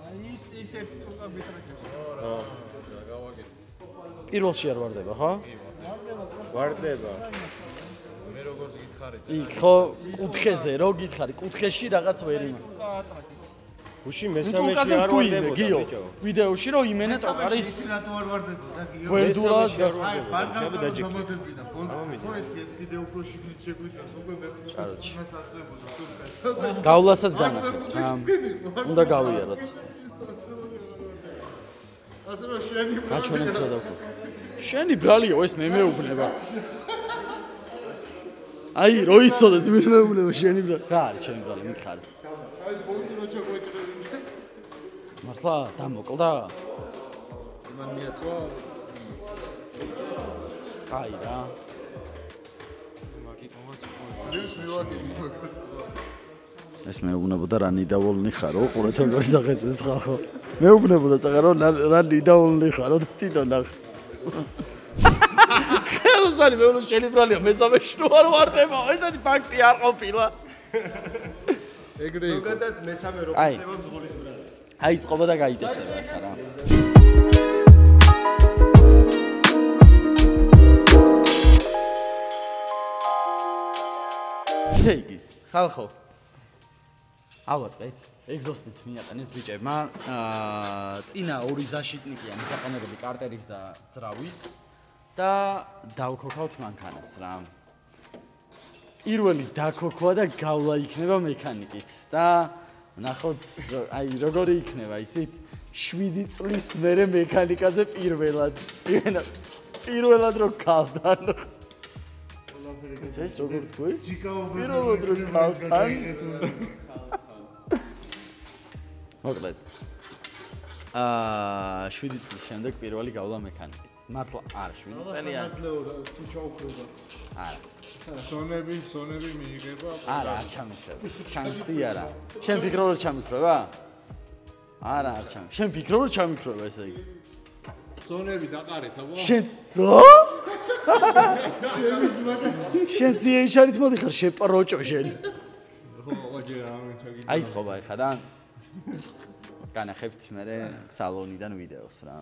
აი ის ერთი ტუკა ბიტრაკებს. ხო. პირველში არ ვარდება, ხო? ვარდება. მე როგორც გითხარით. იქ ხო კუთხეზე რო გითხარი, კუთხეში რაღაც ვერ იმ. გუში მესამეში არ ვარდებოდა ბიჭო. ვიდეოში რო იმენა ტოკარის რატო არ ვარდებოდა გიო? ვერდულად შაბი დაჯექი. ეს კიდე უფრო შიგნით შეგვიწევს უკვე მე ხუთას აწევოდა სულკას. გავლასაც განახეთ. უნდა გავიაროთ. ასე რომ შენი გაჩვენებ რა დავქო. შენი ბრალიო ეს მე მეუბნება. აი რო იცოდეთ მე მეუბნება შენი ბრალი. რა არის შენი ბრალი მითხარი. აი ბოლტი რო ჩაგვეჭრები. მართლა დამოკლდა? მან მიაწვა აი რა. ძრებს მივაგები მაგას. ეს მეუბნებოდა რა ნიდაოლნი ხარო, ყურეთონ გასახეთს ეს ხალხო. მეუბნებოდა წაღერო რა ნიდაოლნი ხარო და თვითონ ნახე. ხელოსანი მეუბნებს შენი ბრალია მესამეში რო არ ვარდება, ესეთი ფაქტი არ ყოფილა. ეგრე იყო. ზოგადად მესამე რო ხდება მძღოლის ბრალი. აი წყობა და გაიტესტება ახლა რა. ესე იგი, ხალხო. ავაწყეთ, ეგზოსტიც მიაყენეს ბიჭებმა. წინა ორი ზაშიტნიკია მისაყენებელი კარტერის და ძრავის და დავქოქავთ მანქანას რა. პირველი დაქოქვა და გავლა იქნება მექანიკით და ნახოთ აი როგორი იქნება, იცით? 7 წლის მერე მექანიკაზე პირველად რო გავდან. ეს როგორ თქვი? პირველად რო გავდან. მოკლედ. 7 წლის შემდეგ პირველი გავლა მექანიკით. მართლა არა 7 წელია. თუ ჩაუქრობა. არა. სონები მიიღება. არა, არ ჩამისრება. შანსი არა. შენ ფიქრობ რომ ჩამიქრება? არა, არ ჩამ. შენ ფიქრობ რომ ჩამიქრება ესე იგი? სონები დაყარეთ, აბა. შენ რა? შენ სიენშარით მოდიხარ შეპროჭო შენ. ხო, ვაჯერა ამენ ჩაგიდა. აი წყობა ეხა და განახებთ მე სალონიდან ვიდეოს რა.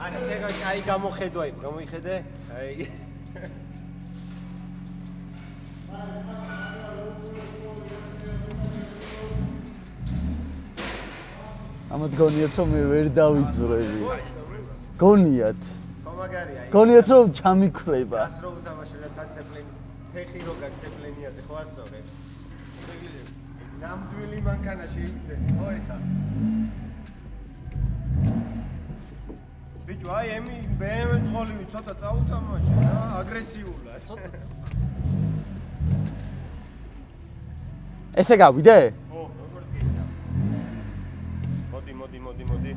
არა, ეგ აი გამოხედვა იმ, გამოიხედე? აი ამათ გონიათ რომ მე ვერ დავიძრები. გონიათ. მაგარია. გონიათ რომ ჩამიქრება. ას რო უთამაშე და თაცეპლენი ფეხი რო გაგცეპლენიაზე ხო ასწორებს. ნამდვილი მანქანა შეიწენი ხო ეხა. ბიჭო აი ემი BMW ძღოლივი ცოტა წაუთამაშე რა აგრესიულა ცოტა. ესე გავიდე? ო როგორ გიქნა. მოდი.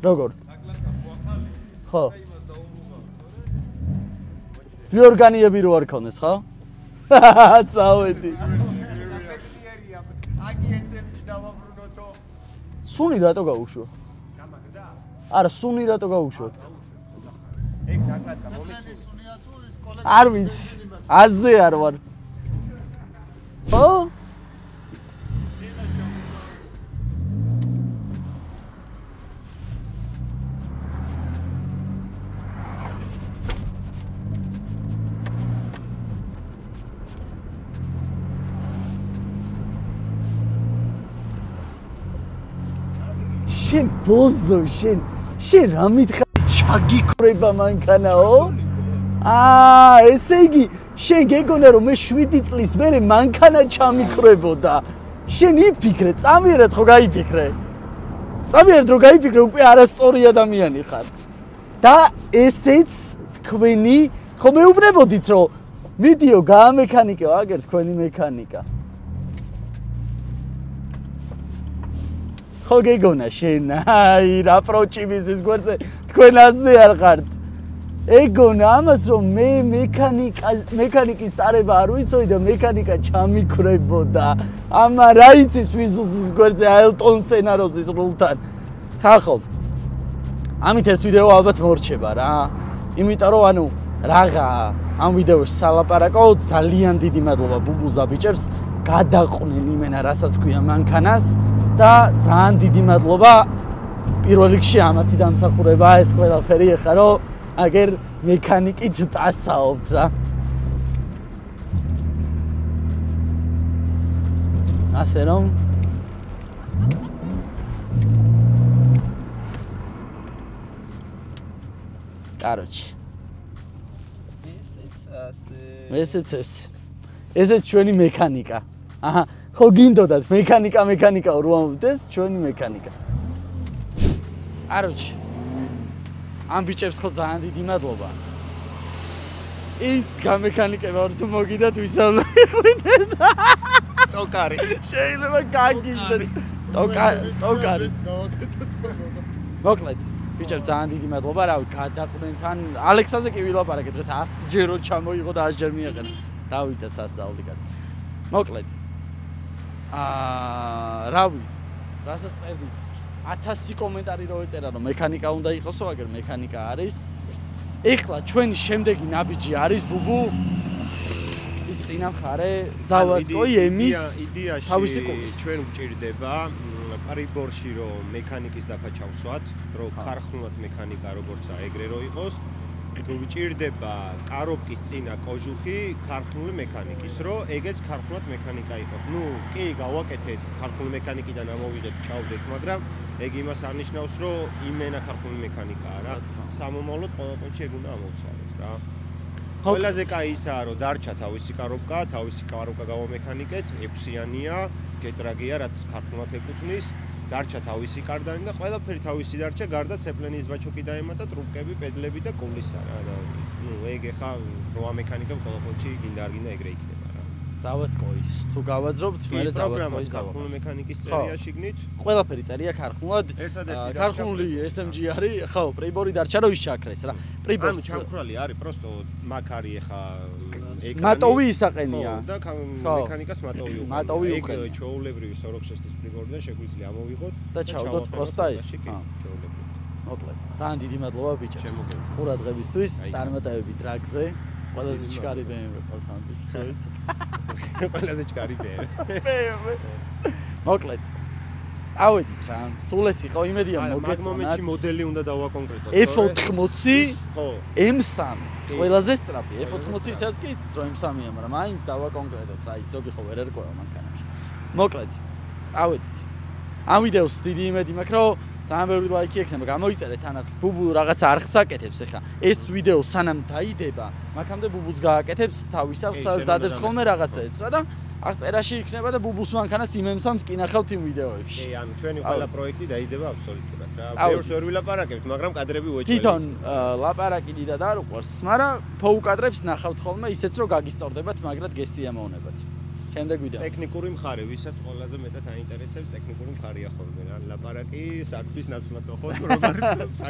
როგორ? ხო. თვიორგანიები რო არ ქონდეს, ხო? წავედი. სუნი რატო გაუშვო? გამაგდა? არა, სუნი რატო გაუშვოთ? ეგ დაკრატა მომისული. არ ვიცი. აზე არ ვარ. ო? შენ ბოზო შენ რა მითხარ ჩაგიკრება მანქანაო? ესე იგი შენ გეგონა რომ მე 7 წლის მერე მანქანა ჩამიკრებოდა. შენ იფიქრე, წამიერად ხო გაიფიქრე? წამიერად რო გაიფიქრე უკვე არასწორი ადამიანი ხარ. და ესეც თქვენი ხო მეუბნებოდით რომ მიდიო გაამექანიკეო აგერ თქვენი მექანიკა. ხო გეგონა შენ აი რა პროჭიმის გვერდზე თქვენ ასე არ ხართ. ეგონა ამას რომ მე მექანიკის ტარება არ ვიცოდი და მექანიკა ჩამიკრებოდა. ამა რა იცის ვიზუსის გვერდზე აელტონ სენაროზის რულთან. ხახო. ამით ეს ვიდეო ალბათ მორჩება რა. იმიტომ რომ ანუ რაღა ამ ვიდეოში სალაპარაკო ძალიან დიდი მადლობა ბუბუს და ბიჭებს გადაყვნენ იმენა რასაც ქვია მანქანას. და ძალიან დიდი მადლობა პირველ რიგში ამათი დამსახურება ეს ყველაფერი ეხა რომ აგერ მექანიკით დასაობთ რა. ასე რომ კაროჩი ესეც ჩვენი მექანიკა. აჰა ხო გინდოდათ მექანიკა რო ამბობდეს ჩვენი მექანიკა. კაროჩი ამ ბიჭებს ხო ძალიან დიდი მადლობა. ის გამექანიკება ვარ თუ მოგიდათ ვისაუბრეთ. ტოკარი. შეიძლება გაგიზდეთ. ტოკარი. მოკლედ ბიჭებს ძალიან დიდი მადლობა რავი გადაყვნენ თან ალექსაზე კი ვილაპარაკეთ დღეს 100 ჯერო ჩამოიღო და 100 ჯერ მიეყენა. დავიდა სასწაული კაცი. მოკლედ რავი რასაც წერდით 1000 კომენტარი რო ეწერა რომ მექანიკა უნდა იყოსო აგერ მექანიკა არის. ეხლა ჩვენი შემდეგი ნაბიჯი არის ბუბუ ის წინა მხარე ზავასკოი ემის თავისი კულის. ჩვენ გვჭირდება პრიბორში რომ მექანიკის დაფა ჩავსვათ, რომ ქარხნულად მექანიკა როგორცა ეგრე რო იყოს. გვჭირდება კარობკის წინა კოჟუხი ქარხნული მექანიკის, რომ ეგეც ქარხნულად მექანიკა იყოს. ნუ კი გავაკეთეთ ქარხნული მექანიკიდან ამოვიღეთ, ჩავდეთ, მაგრამ ეგ იმას არნიშნავს, რომ იმენა ქარხნული მექანიკაა რა. სამომავლოდ ყველა პონჩი ეგ უნდა ამოვცვალოთ რა. ყველაზე კაი ისაა, რომ დარჩა თავისი კარობკა გავამექანიკეთ, 6-იანია, გეტრაგია, რაც ქარხნულად ეკუთვნის. დარჩა თავისი კარდანი და ყველაფერი თავისი დარჩა, გარდა ცეპლენის ბაჩოკი დაემატა, ტრუბკები, პედლები და კულისა რა. და ნუ ეგ ეხა რო ამექანიკა ყველა პონჩი გინდა არ გინდა ეგრე იქნება რა. ზავასკოის თუ გავაძრობთ, მე ზავასკოის ქარხნული მექანიკის წერია შიგნით. ყველაფერი წერია ქარხნულად. ქარხნული SMG არის, ხო, პრიბორი დარჩა რომ ის ჩაქრეს რა. პრიბორს ანუ ჩამქრალი არის, პროსტო მაგ არის ეხა ეკრანი. მატოვი ისაყენია. და მექანიკას მატოვი უყენია. მატოვი უყენია. ეგ ჩვეულებრივი 46-ის პრიბორიდან შეგვიძლია ამოვიღოთ და ჩავდოთ პროსტა ის. ჩვეულებრივი. მოკლედ, ძალიან დიდი მადლობა ბიჭებს. ყურადღებისთვის, წარმატებები დრაგზე. ყველაზე ჩქარი BMW ყავს ამ ბიჭს, ვიცით? ყველაზე ჩქარი BMW. მოკლედ წავედით რა. სულ ეს იყო, იმედია მაგ მოგეწონათ. მომენტში მოდელი უნდა დავაკონკრეტოთ. F80 ხო. M3 ყველაზე სწრაფი F80 ისაც კი იცით რომ M3-ია, მაგრამ მაინც დავაკონკრეტოთ რა, ის ზოგი ხო ვერ ერკვევა მანქანებში. მოკლედ წავედით. ამ ვიდეოს დიდი იმედი მაქვს რომ ძალიან ბევრი ლაიქი ექნება, გამოიწერეთ თანახ ბუბუ რაღაცა არხს აკეთებს ახლა. ეს ვიდეო სანამ დაიდება, მაქამდე ბუბუს გააკეთებს თავის არხს, სადაც დადებს ხოლმე რაღაცეებს რა და აღწერაში იქნება და ბუბუს მანქანას იმ M3-ს კი ნახავთ იმ ვიდეოებში. კი, ანუ ჩვენი ყველა პროექტი დაიდება აბსოლუტურად რა. ბევრს ვერ ვილაპარაკებთ, მაგრამ კადრები უეჭველი. თვითონ ლაპარაკი დიდად არ უყვარს, მაგრამ ფოუ კადრებს ნახავთ ხოლმე ისეც რომ გაგისწორდებათ, მაგრამ გესიამოვნებათ. შემდეგ ვიდეო. ტექნიკური მხარე, ვისაც ყველაზე მეტად აინტერესებს ტექნიკური მხარეა ხოლმე რა. ლაპარაკი საქმის ნაცვლად ხო თუ როგორ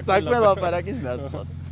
საქმე ლაპარაკის ნაცვლად.